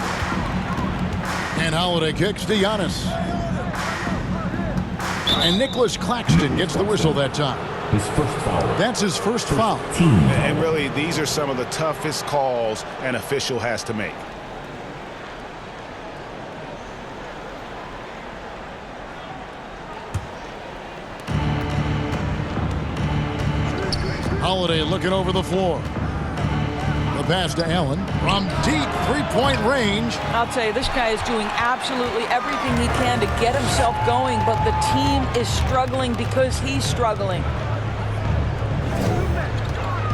And Holiday kicks to Giannis. And Nicholas Claxton gets the whistle that time. His first foul. That's his first foul. And really, these are some of the toughest calls an official has to make. Holiday looking over the floor. The pass to Allen from deep three-point range. I'll tell you, this guy is doing absolutely everything he can to get himself going, but the team is struggling because he's struggling.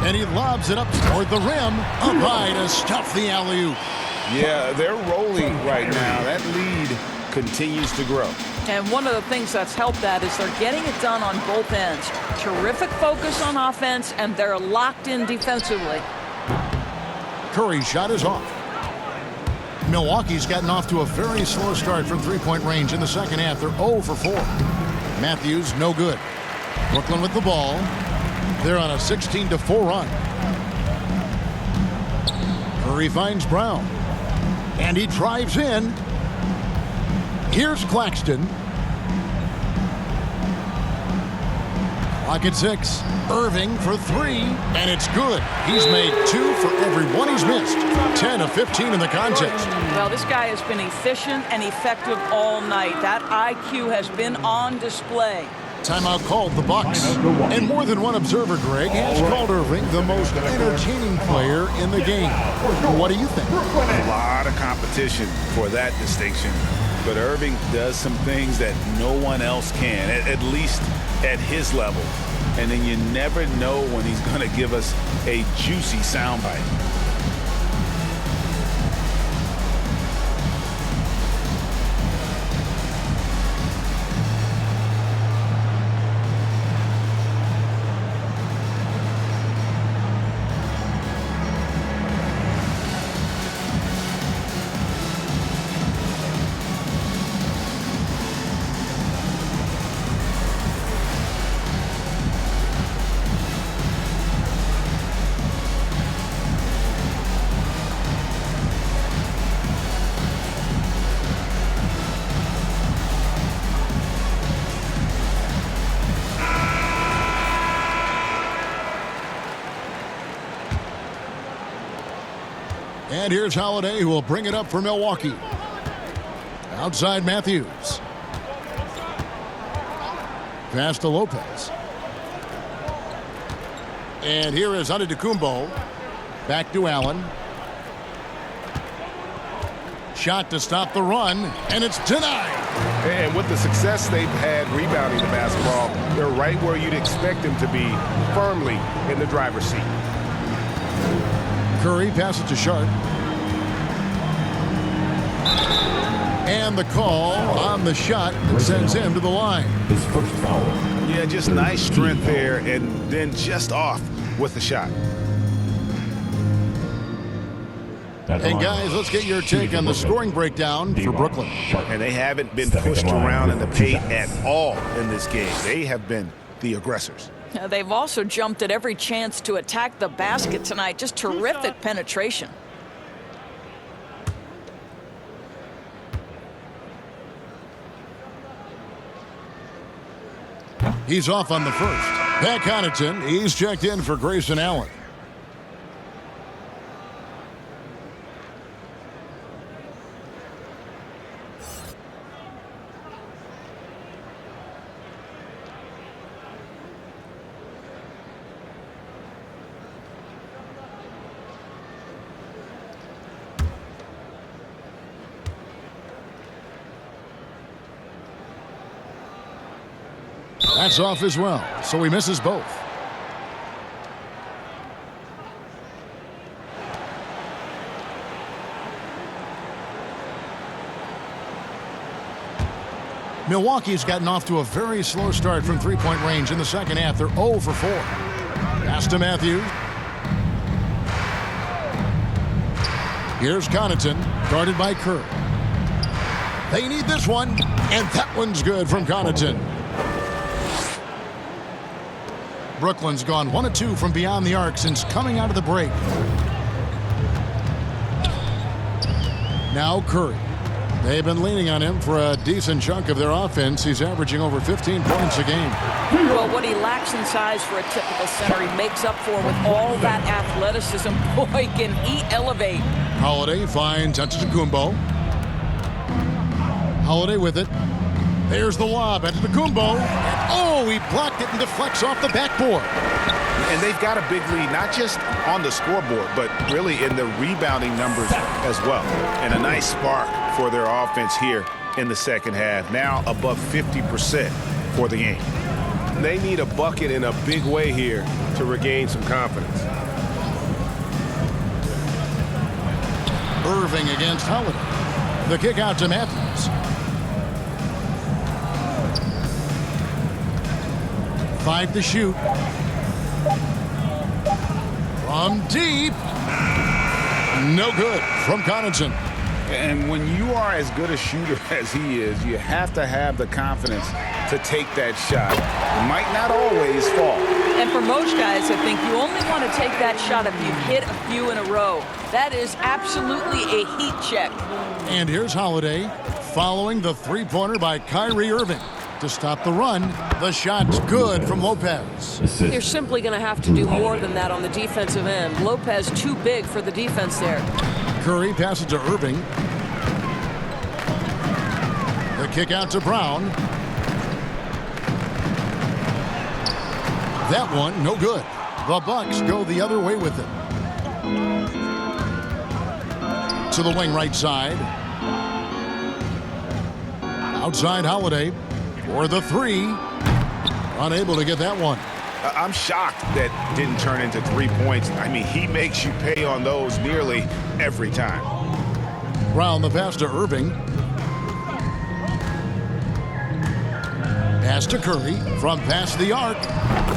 And he lobs it up toward the rim. Up high to stuff the alley-oop. Yeah, they're rolling right now. That lead continues to grow. And one of the things that's helped that is they're getting it done on both ends. Terrific focus on offense, and they're locked in defensively. Curry's shot is off. Milwaukee's gotten off to a very slow start from three-point range in the second half. They're 0 for 4. Matthews, no good. Brooklyn with the ball. They're on a 16-4 run. Curry finds Brown. And he drives in. Here's Claxton. Clock at 6. Irving for 3, and it's good. He's made 2 for every one he's missed. 10 of 15 in the contest. Well, this guy has been efficient and effective all night. That IQ has been on display. Timeout called the Bucks. And more than one observer, Greg, has called Irving the most entertaining player in the game. What do you think? A lot of competition for that distinction. But Irving does some things that no one else can, at least at his level. And then you never know when he's going to give us a juicy soundbite. And here's Holiday, who will bring it up for Milwaukee. Outside Matthews. Pass to Lopez. And here is Antetokounmpo. Back to Allen. Shot to stop the run, and it's denied. And with the success they've had rebounding the basketball, they're right where you'd expect them to be, firmly in the driver's seat. Curry passes to Sharp. And the call on the shot that sends him to the line. His first foul. Yeah, just nice strength there, and then just off with the shot. And guys, let's get your take on the scoring breakdown for Brooklyn. And they haven't been pushed around in the paint at all in this game. They have been the aggressors. They've also jumped at every chance to attack the basket tonight. Just terrific penetration. He's off on the first. Pat Connaughton, he's checked in for Grayson Allen. That's off as well, so he misses both. Milwaukee's gotten off to a very slow start from three-point range in the second half. They're 0 for 4. Pass to Matthews. Here's Connaughton, guarded by Kerr. They need this one, and that one's good from Connaughton. Brooklyn's gone 1 of 2 from beyond the arc since coming out of the break. Now Curry. They've been leaning on him for a decent chunk of their offense. He's averaging over 15 points a game. Well, what he lacks in size for a typical center, he makes up for with all that athleticism. Boy, can he elevate. Holiday finds Antetokounmpo. Holiday with it. There's the lob. Antetokounmpo. Oh, he blocked it and deflects off the backboard. And they've got a big lead, not just on the scoreboard, but really in the rebounding numbers as well. And a nice spark for their offense here in the second half. Now above 50% for the game. They need a bucket in a big way here to regain some confidence. Irving against Holiday. The kick out to Matthews. 5 to shoot. From deep. No good from Connaughton. And when you are as good a shooter as he is, you have to have the confidence to take that shot. It might not always fall. And for most guys, I think you only want to take that shot if you've hit a few in a row. That is absolutely a heat check. And here's Holiday following the three-pointer by Kyrie Irving. To stop the run, the shot's good from Lopez. You're simply going to have to do more than that on the defensive end. Lopez too big for the defense there. Curry passes to Irving. The kick out to Brown. That one, no good. The Bucks go the other way with it. To the wing right side. Outside Holiday. For the three. Unable to get that one. I'm shocked that didn't turn into 3 points. I mean, he makes you pay on those nearly every time. Brown the pass to Irving. Pass to Curry from past the arc.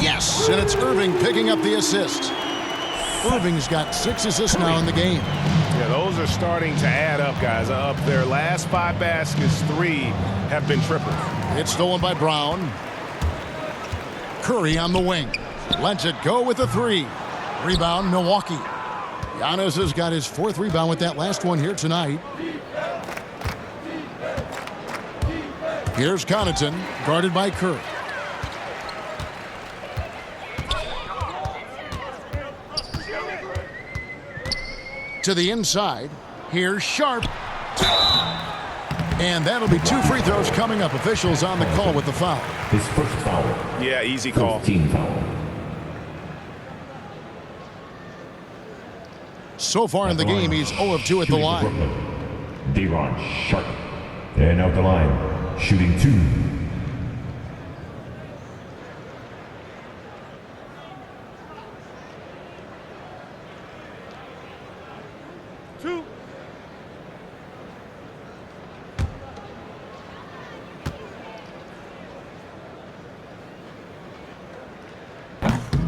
Yes, and it's Irving picking up the assist. Irving's got 6 assists now in the game. Yeah, those are starting to add up, guys. Up their last 5 baskets, 3 have been triples. It's stolen by Brown. Curry on the wing. Lets it go with the 3. Rebound, Milwaukee. Giannis has got his 4th rebound with that last one here tonight. Here's Connaughton, guarded by Kerr. To the inside. Here's Sharp. And that'll be 2 free throws coming up. Officials on the call with the foul. His first foul. Yeah, easy call. Team foul. So far in the game, he's 0 of 2 at the line. Durant, Sharp. And out the line, shooting 2.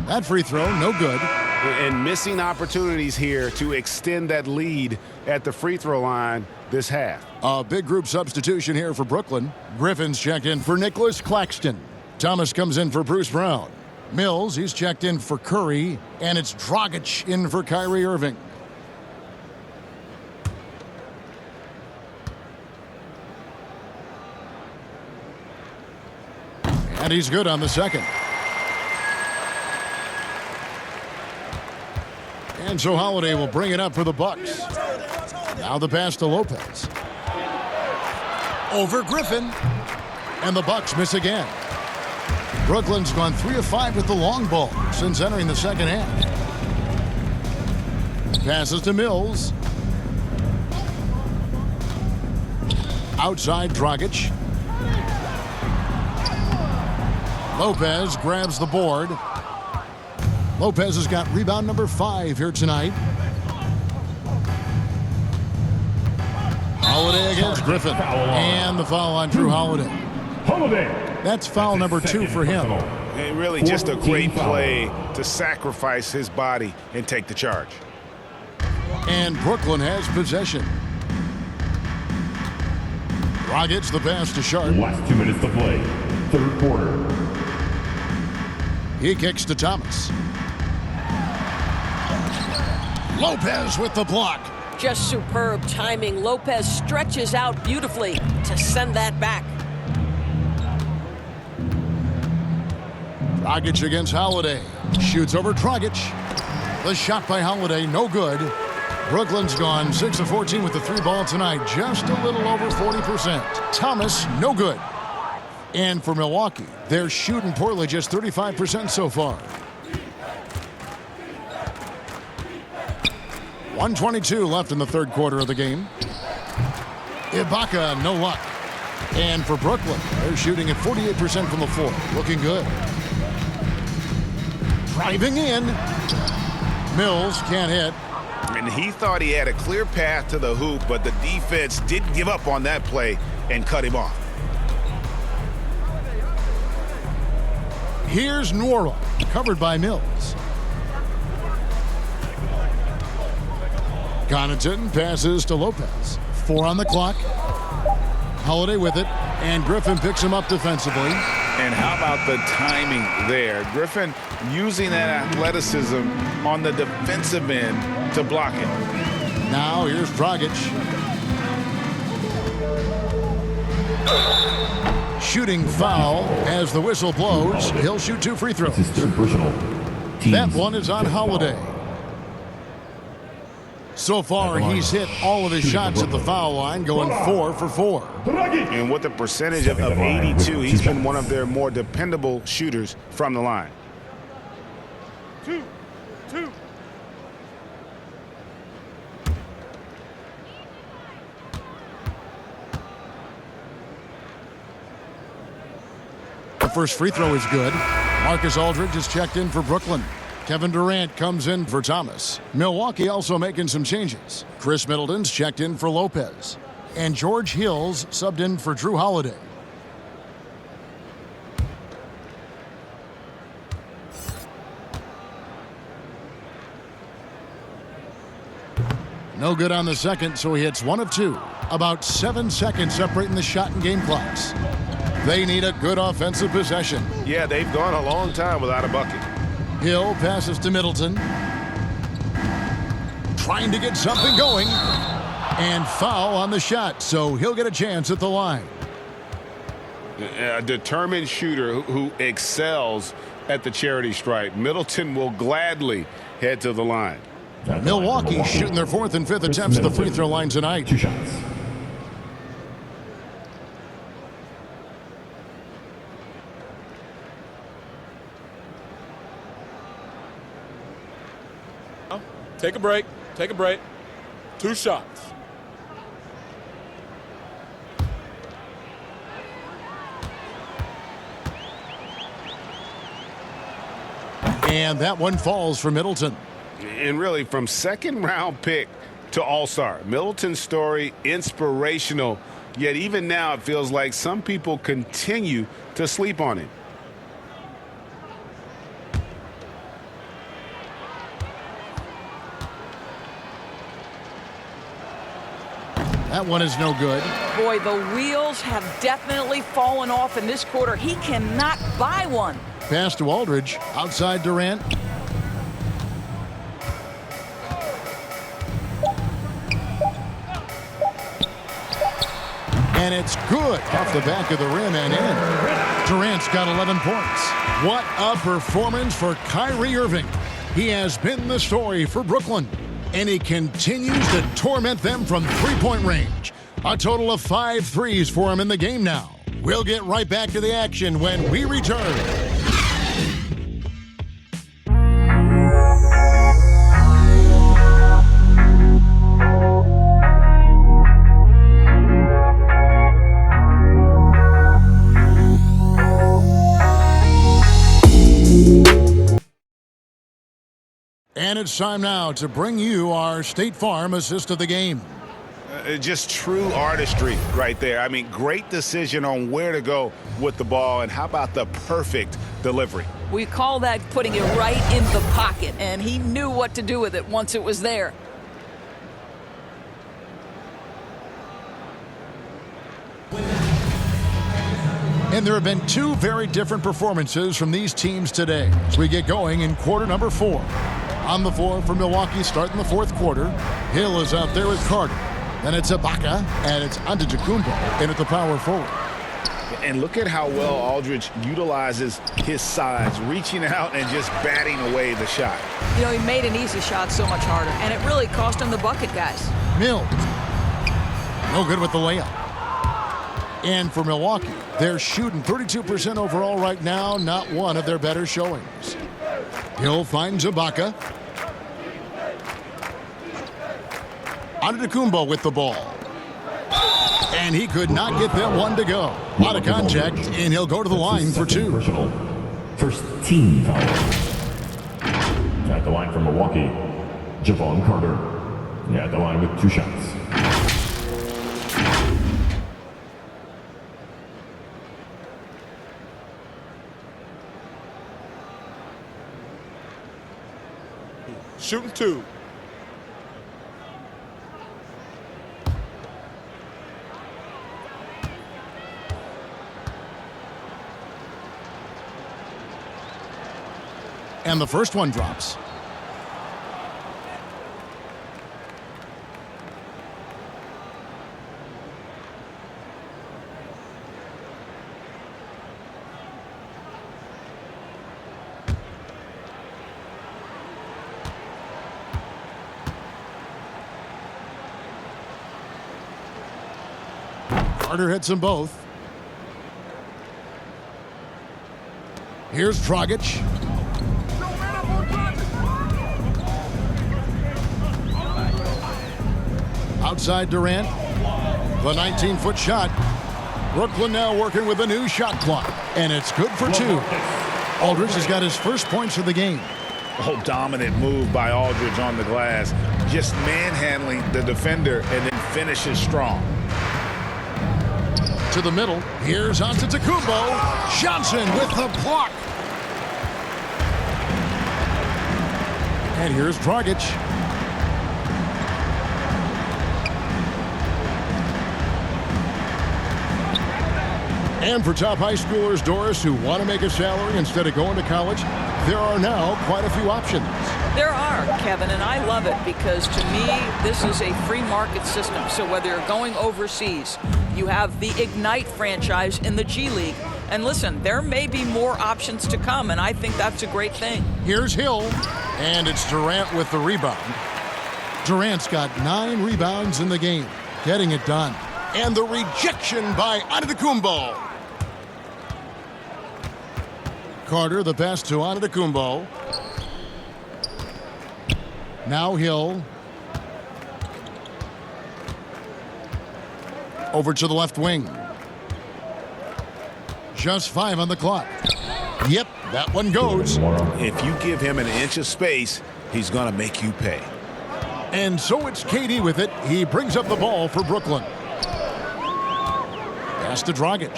That free throw, no good. And missing opportunities here to extend that lead at the free throw line this half. A big group substitution here for Brooklyn. Griffin's checked in for Nicholas Claxton. Thomas comes in for Bruce Brown. Mills, he's checked in for Curry. And it's Dragic in for Kyrie Irving. And he's good on the second. And so Holiday will bring it up for the Bucks. Now the pass to Lopez. Over Griffin. And the Bucks miss again. Brooklyn's gone 3 of 5 with the long ball since entering the second half. Passes to Mills. Outside Dragic. Lopez grabs the board. Lopez has got rebound number 5 here tonight. Holiday against Griffin. And the foul on Drew Holiday. That's foul number 2 for him. And really just a great play to sacrifice his body and take the charge. And Brooklyn has possession. Dragic the pass to Sharp. Last 2 minutes to play. Third quarter. He kicks to Thomas. Lopez with the block. Just superb timing. Lopez stretches out beautifully to send that back. Dragic against Holiday. Shoots over Dragic. The shot by Holiday, no good. Brooklyn's gone 6 of 14 with the 3 ball tonight. Just a little over 40%. Thomas, no good. And for Milwaukee, they're shooting poorly, just 35% so far. 1:22 left in the third quarter of the game. Ibaka, no luck. And for Brooklyn, they're shooting at 48% from the floor. Looking good. Driving in. Mills can't hit. And he thought he had a clear path to the hoop, but the defense didn't give up on that play and cut him off. Here's Nwora, covered by Mills. Connaughton passes to Lopez. 4 on the clock. Holiday with it, and Griffin picks him up defensively. And how about the timing there? Griffin using that athleticism on the defensive end to block it. Now here's Dragic. Shooting foul as the whistle blows. He'll shoot 2 free throws. That one is on Holiday. So far, he's hit all of his shots at the foul line, going 4 for 4. And with a percentage of 82, he's been one of their more dependable shooters from the line. 2. The first free throw is good. Marcus Aldridge is checked in for Brooklyn. Kevin Durant comes in for Thomas. Milwaukee also making some changes. Chris Middleton's checked in for Lopez. And George Hill's subbed in for Drew Holiday. No good on the second, so he hits 1 of 2. About 7 seconds separating the shot and game clocks. They need a good offensive possession. Yeah, they've gone a long time without a bucket. Hill passes to Middleton. Trying to get something going. And foul on the shot, so he'll get a chance at the line. A determined shooter who excels at the charity stripe. Middleton will gladly head to the line. Milwaukee shooting their 4th and 5th attempts at the free throw line tonight. 2 shots. Take a break. 2 shots. And that one falls for Middleton. And really, from second-round pick to all-star, Middleton's story inspirational, yet even now it feels like some people continue to sleep on him. That one is no good. Boy, the wheels have definitely fallen off in this quarter. He cannot buy one. Pass to Aldridge. Outside Durant. And it's good off the back of the rim and in. Durant's got 11 points. What a performance for Kyrie Irving. He has been the story for Brooklyn, and he continues to torment them from three-point range. A total of 5 threes for him in the game now. We'll get right back to the action when we return. And it's time now to bring you our State Farm assist of the game. Just true artistry right there. I mean, great decision on where to go with the ball, and how about the perfect delivery? We call that putting it right in the pocket, and he knew what to do with it once it was there. And there have been 2 very different performances from these teams today as we get going in quarter number 4. On the floor for Milwaukee starting the 4th quarter. Hill is out there with Carter. Then it's Ibaka, and it's Antetokounmpo in at the power forward. And look at how well Aldridge utilizes his size, reaching out and just batting away the shot. You know, he made an easy shot so much harder, and it really cost him the bucket, guys. Mills. No good with the layup. And for Milwaukee, they're shooting 32% overall right now, not one of their better showings. Hill finds Ibaka. Antetokounmpo with the ball. And he could not get them one to go. Out of contact, and he'll go to the line for 2. Personal. First team foul. At the line from Milwaukee, Javon Carter. At the line with 2 shots. Shooting 2. And the first one drops. Carter hits them both. Here's Dragic. Outside Durant. The 19-foot shot. Brooklyn now working with a new shot clock. And it's good for 2. Aldridge has got his first points of the game. Oh, dominant move by Aldridge on the glass. Just manhandling the defender and then finishes strong. To the middle. Here's Antetokounmpo. Johnson with the block. And here's Dragic. And for top high schoolers, Doris, who want to make a salary instead of going to college, there are now quite a few options. There are, Kevin, and I love it because to me, this is a free market system. So whether you're going overseas, you have the Ignite franchise in the G League. And listen, there may be more options to come, and I think that's a great thing. Here's Hill, and it's Durant with the rebound. Durant's got 9 rebounds in the game, getting it done. And the rejection by Antetokounmpo. Carter, the pass to Antetokounmpo. Now Hill. Over to the left wing. Just 5 on the clock. Yep, that one goes. If you give him an inch of space, he's going to make you pay. And so it's KD with it. He brings up the ball for Brooklyn. Pass to Dragic.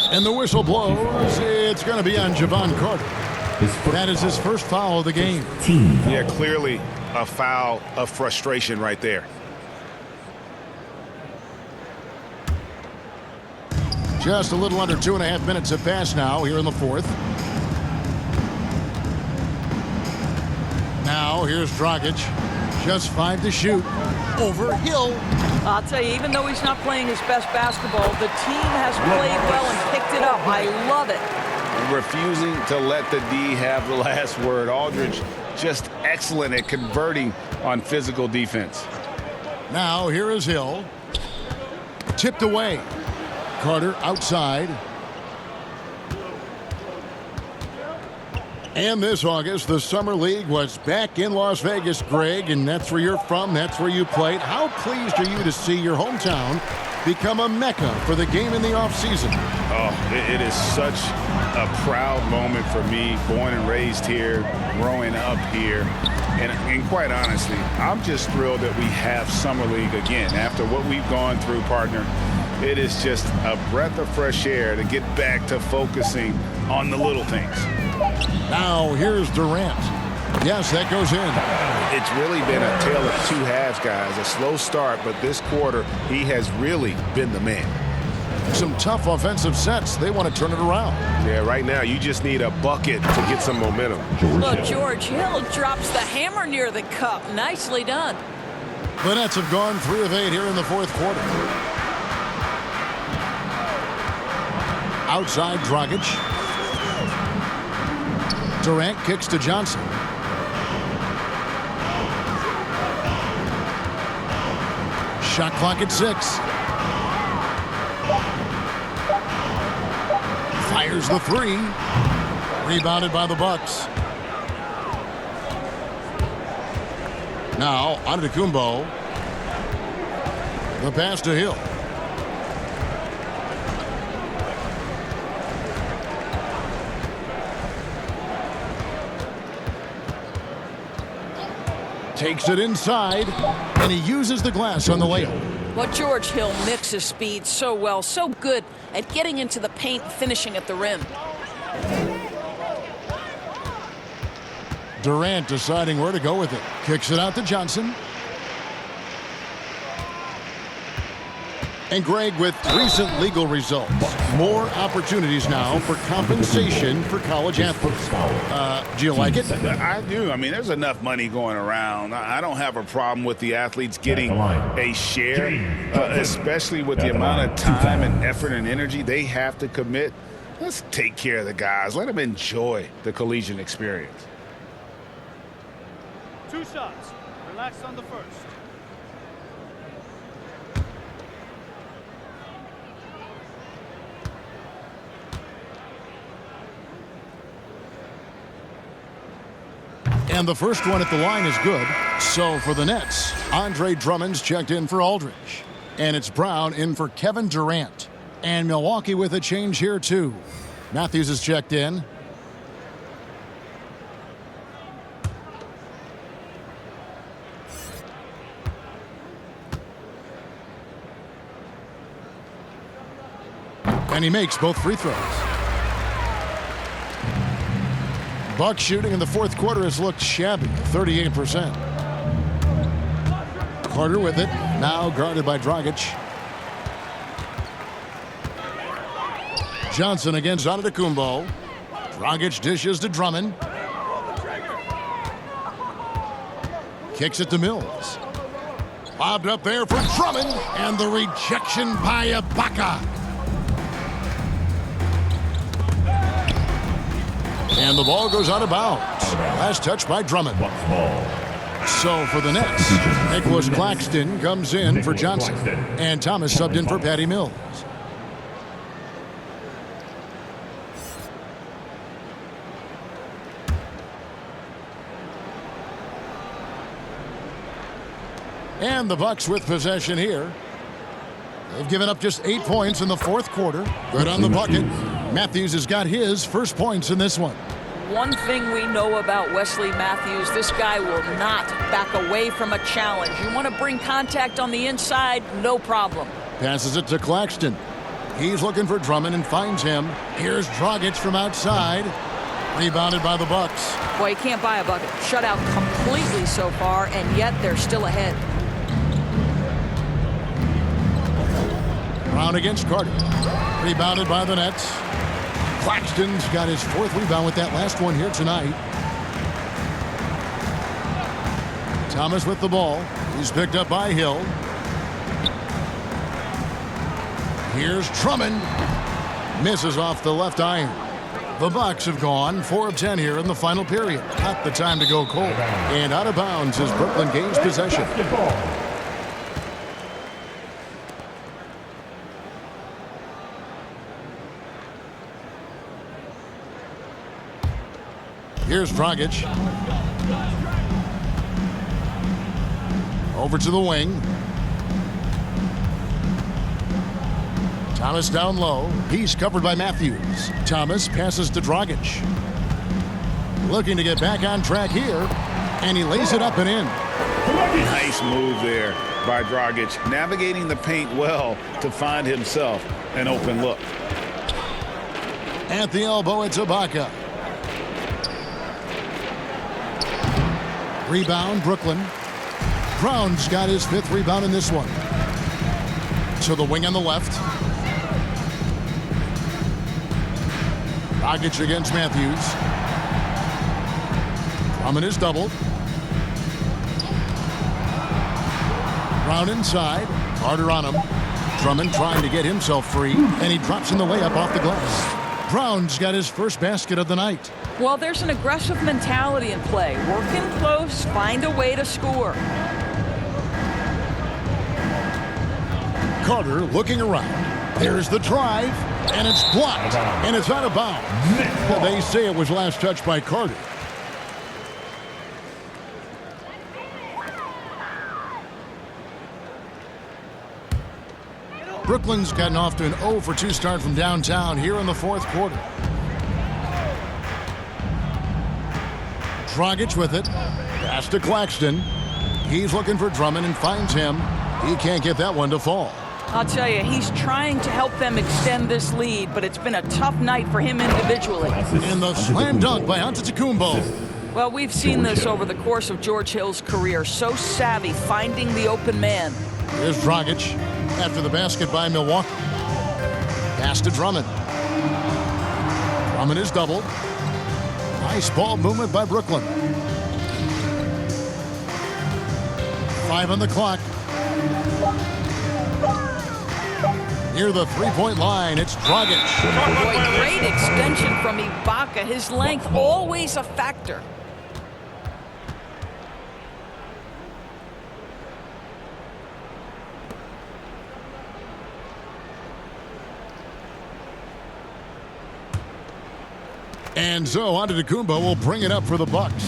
And the whistle blows. It's going to be on Javon Carter. That is his first foul of the game. Yeah, clearly a foul of frustration right there. Just a little under 2.5 minutes have passed now here in the fourth. Now here's Dragic. Just 5 to shoot. Over Hill. I'll tell you, even though he's not playing his best basketball, the team has played well and picked it up. I love it. Refusing to let the D have the last word. Aldridge just excellent at converting on physical defense. Now here is Hill. Tipped away. Carter outside. And this August, the Summer League was back in Las Vegas, Greg, and that's where you're from, that's where you played. How pleased are you to see your hometown become a mecca for the game in the offseason? Oh, it is such a proud moment for me, born and raised here, growing up here. And quite honestly, I'm just thrilled that we have Summer League again. After what we've gone through, partner, it is just a breath of fresh air to get back to focusing on the little things. Now here's Durant. Yes, that goes in. It's really been a tale of two halves, guys. A slow start, but this quarter, he has really been the man. Some tough offensive sets. They want to turn it around. Yeah, right now you just need a bucket to get some momentum. Look, George Hill drops the hammer near the cup. Nicely done. The Nets have gone 3 of 8 here in the fourth quarter. Outside Dragic. Durant kicks to Johnson. Shot clock at 6. Fires the 3. Rebounded by the Bucks. Now Antetokounmpo. The pass to Hill. Takes it inside, and he uses the glass on the layup. Well, George Hill mixes speed so well, so good at getting into the paint and finishing at the rim. Durant deciding where to go with it. Kicks it out to Johnson. And Greg, with recent legal results, more opportunities now for compensation for college athletes. Do you like it? I do. I mean, there's enough money going around. I don't have a problem with the athletes getting a share, especially with the amount of time and effort and energy they have to commit. Let's take care of the guys. Let them enjoy the collegiate experience. 2 shots. Relax on the first. And the first one at the line is good. So for the Nets, Andre Drummond's checked in for Aldridge. And it's Brown in for Kevin Durant. And Milwaukee with a change here too. Matthews is checked in. And he makes both free throws. Bucks shooting in the fourth quarter has looked shabby, 38%. Carter with it, now guarded by Dragic. Johnson against Antetokounmpo. Dragic dishes to Drummond. Kicks it to Mills. Lobbed up there for Drummond, and the rejection by Ibaka. And the ball goes out of bounds. Last touch by Drummond. So for the Nets, Nicholas Claxton comes in for Johnson. And Thomas subbed in for Patty Mills. And the Bucks with possession here. They've given up just 8 points in the fourth quarter. Good on the bucket. Matthews has got his first points in this one. One thing we know about Wesley Matthews, this guy will not back away from a challenge. You want to bring contact on the inside, no problem. Passes it to Claxton. He's looking for Drummond and finds him. Here's Dragic from outside. Rebounded by the Bucks. Boy, you can't buy a bucket. Shut out completely so far, and yet they're still ahead. Brown against Carter. Rebounded by the Nets. Claxton's got his 4th rebound with that last one here tonight. Thomas with the ball. He's picked up by Hill. Here's Drummond. Misses off the left iron. The Bucks have gone 4 of 10 here in the final period. Not the time to go cold. And out of bounds as Brooklyn gains possession. Here's Dragic. Over to the wing. Thomas down low. He's covered by Matthews. Thomas passes to Dragic. Looking to get back on track here. And he lays it up and in. Nice move there by Dragic. Navigating the paint well to find himself an open look. At the elbow, it's Ibaka. Rebound, Brooklyn. Brown's got his 5th rebound in this one. To the wing on the left. Dragic against Matthews. Drummond is doubled. Brown inside. Carter on him. Drummond trying to get himself free, and he drops in the layup off the glass. Brown's got his first basket of the night. Well, there's an aggressive mentality in play. Work in close, find a way to score. Carter looking around. There's the drive, and it's blocked, and it's out of bounds. They say it was last touched by Carter. Brooklyn's gotten off to an 0 for 2 start from downtown here in the 4th quarter. Dragic with it. Pass to Claxton. He's looking for Drummond and finds him. He can't get that one to fall. I'll tell you, he's trying to help them extend this lead, but it's been a tough night for him individually. And the slam dunk by Antetokounmpo. Well, we've seen this over the course of George Hill's career. So savvy, finding the open man. Here's Dragic after the basket by Milwaukee. Pass to Drummond. Drummond is doubled. Nice ball movement by Brooklyn. 5 on the clock. Near the 3-point line, it's Dragic. Boy, great extension from Ibaka. His length always a factor. And so Antetokounmpo will bring it up for the Bucks.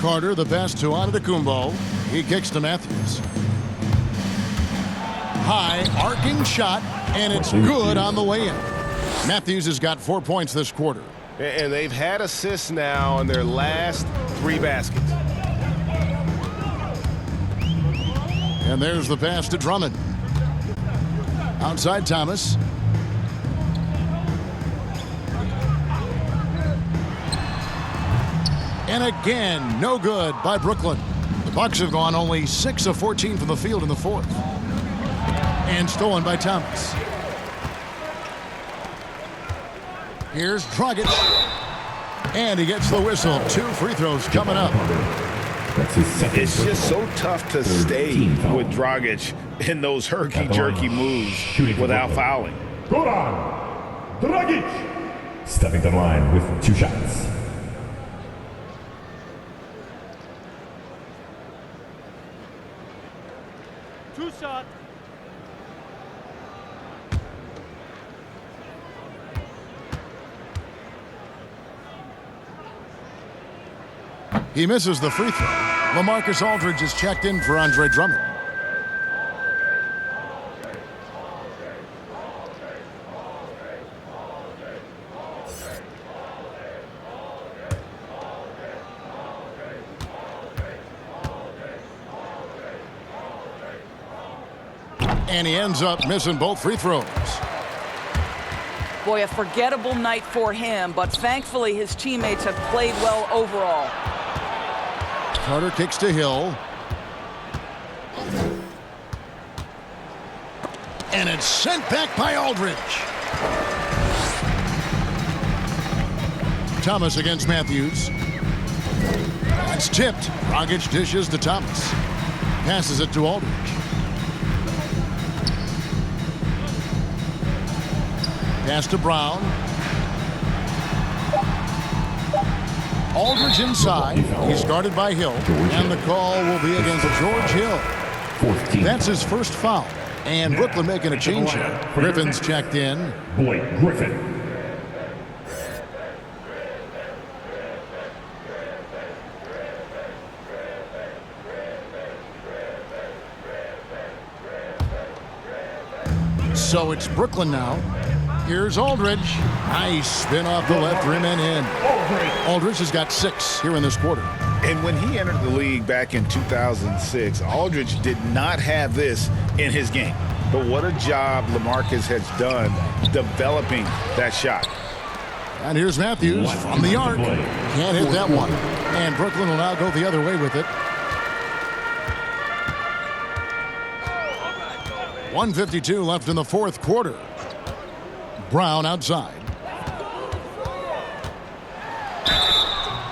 Carter the pass to Antetokounmpo. He kicks to Matthews. High arcing shot, and it's good on the way in. Matthews has got 4 points this quarter. And they've had assists now in their last 3 baskets. And there's the pass to Drummond. Outside Thomas. And again, no good by Brooklyn. The Bucks have gone only 6 of 14 from the field in the 4th. And stolen by Thomas. Here's Dragic. And he gets the whistle. 2 free throws coming up. It's just so tough to stay with Dragic in those herky-jerky moves without fouling. Goran Dragic stepping to the line with 2 shots. Two shot. He misses the free throw. LaMarcus Aldridge is checked in for Andre Drummond. And he ends up missing both free throws. Boy, a forgettable night for him, but thankfully his teammates have played well overall. Carter kicks to Hill. And it's sent back by Aldridge. Thomas against Matthews. That's tipped. Dragic dishes to Thomas. Passes it to Aldridge. Pass to Brown. Aldridge inside. He's guarded by Hill. And the call will be against George Hill. That's his first foul. And Brooklyn making a change here. Griffin's checked in. Blake Griffin. So it's Brooklyn now. Here's Aldridge. Nice spin off the left rim and in. Aldridge has got 6 here in this quarter. And when he entered the league back in 2006, Aldridge did not have this in his game. But what a job LaMarcus has done developing that shot. And here's Matthews from the arc. Can't hit that one. And Brooklyn will now go the other way with it. 1:52 left in the fourth quarter. Brown outside.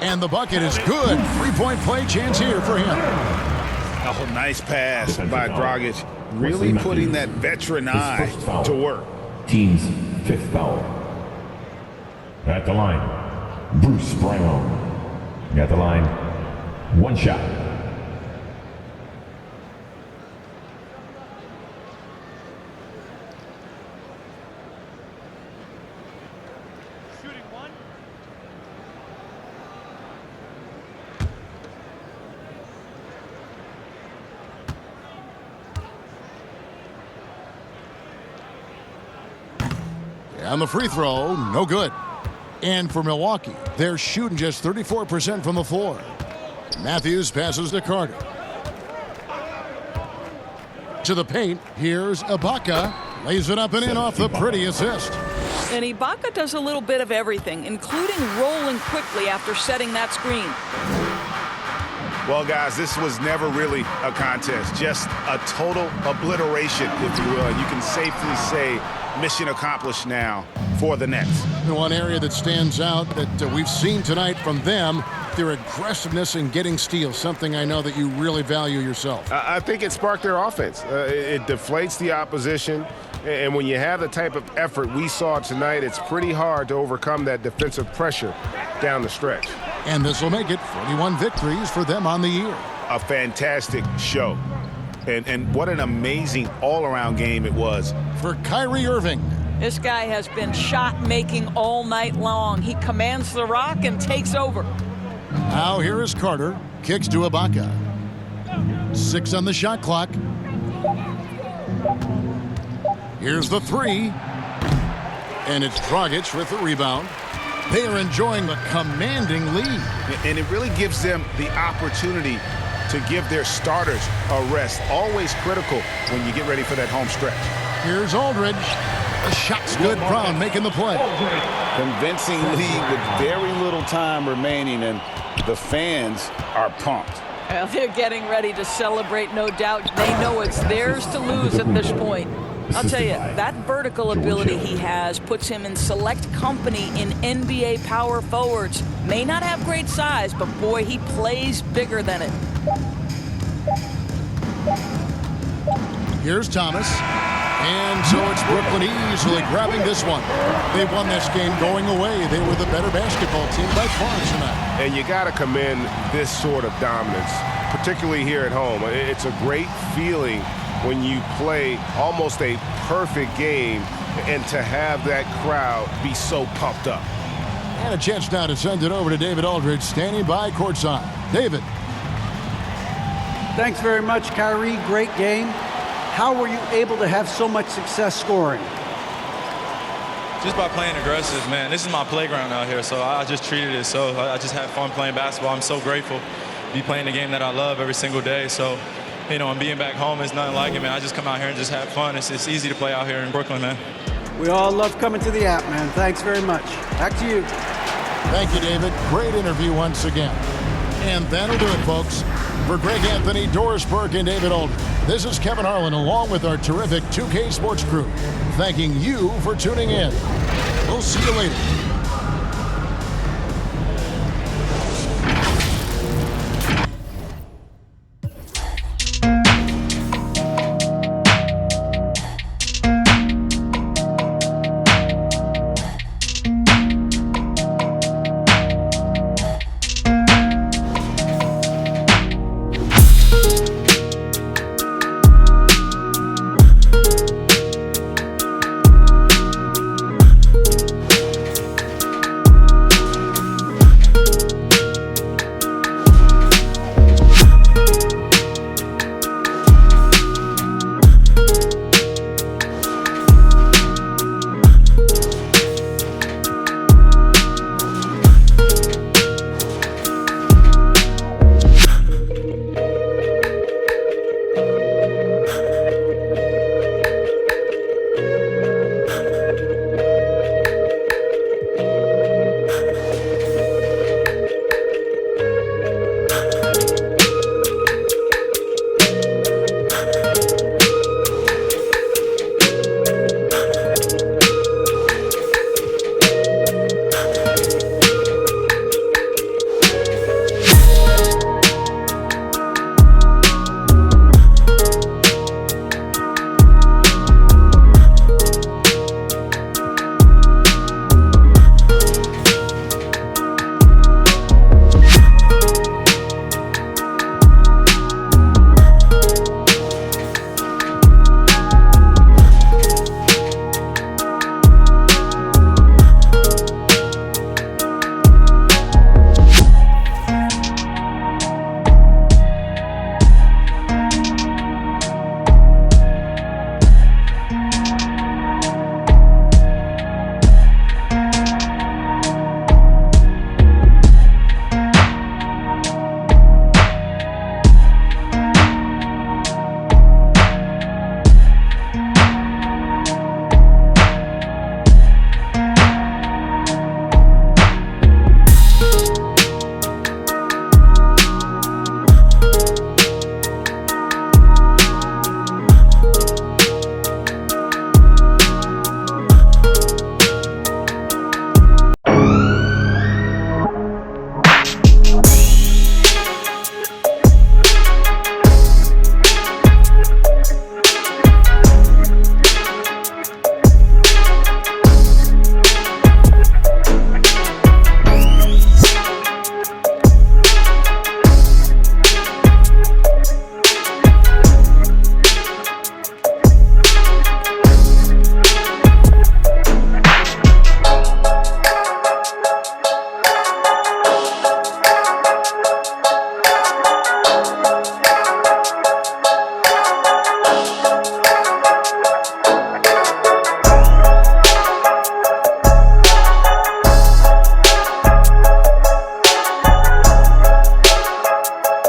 And the bucket is good. 3-point play chance here for him. Oh, nice pass by Dragic. Really putting that veteran eye to work. Team's 5th foul. At the line, Bruce Brown. At the line, 1 shot. And the free throw, no good. And for Milwaukee, they're shooting just 34% from the floor. Matthews passes to Carter. To the paint, here's Ibaka. Lays it up and in off the pretty assist. And Ibaka does a little bit of everything, including rolling quickly after setting that screen. Well, guys, this was never really a contest, just a total obliteration, if you will. And you can safely say mission accomplished now for the Nets. And one area that stands out that we've seen tonight from them, their aggressiveness in getting steals, something I know that you really value yourself. I think it sparked their offense. It deflates the opposition. And when you have the type of effort we saw tonight, it's pretty hard to overcome that defensive pressure down the stretch. And this will make it 41 victories for them on the year. A fantastic show. And what an amazing all-around game it was. For Kyrie Irving. This guy has been shot-making all night long. He commands the rock and takes over. Now here is Carter. Kicks to Ibaka. 6 on the shot clock. Here's the 3. And it's Dragic with the rebound. They are enjoying the commanding lead. And it really gives them the opportunity to give their starters a rest. Always critical when you get ready for that home stretch. Here's Aldridge. The shot's good. Brown making the play. Convincing lead with very little time remaining, and the fans are pumped. Well, they're getting ready to celebrate, no doubt. They know it's theirs to lose at this point. I'll tell you, that vertical ability he has puts him in select company in NBA power forwards. May not have great size, but boy, he plays bigger than it. Here's Thomas. And so it's Brooklyn easily grabbing this one. They won this game going away. They were the better basketball team by far tonight. And you got to commend this sort of dominance, particularly here at home. It's a great feeling when you play almost a perfect game and to have that crowd be so pumped up. And a chance now to send it over to David Aldridge, standing by courtside. David. Thanks very much, Kyrie. Great game. How were you able to have so much success scoring? Just by playing aggressive, man. This is my playground out here, so I just treated it so. I just had fun playing basketball. I'm so grateful to be playing the game that I love every single day. So, you know, and being back home is nothing like it, man. I just come out here and just have fun. It's easy to play out here in Brooklyn, man. We all love coming to the app, man. Thanks very much. Back to you. Thank you, David. Great interview once again. And that'll do it, folks. For Greg Anthony, Doris Burke, and David Aldridge, this is Kevin Harlan along with our terrific 2K Sports crew, thanking you for tuning in. We'll see you later.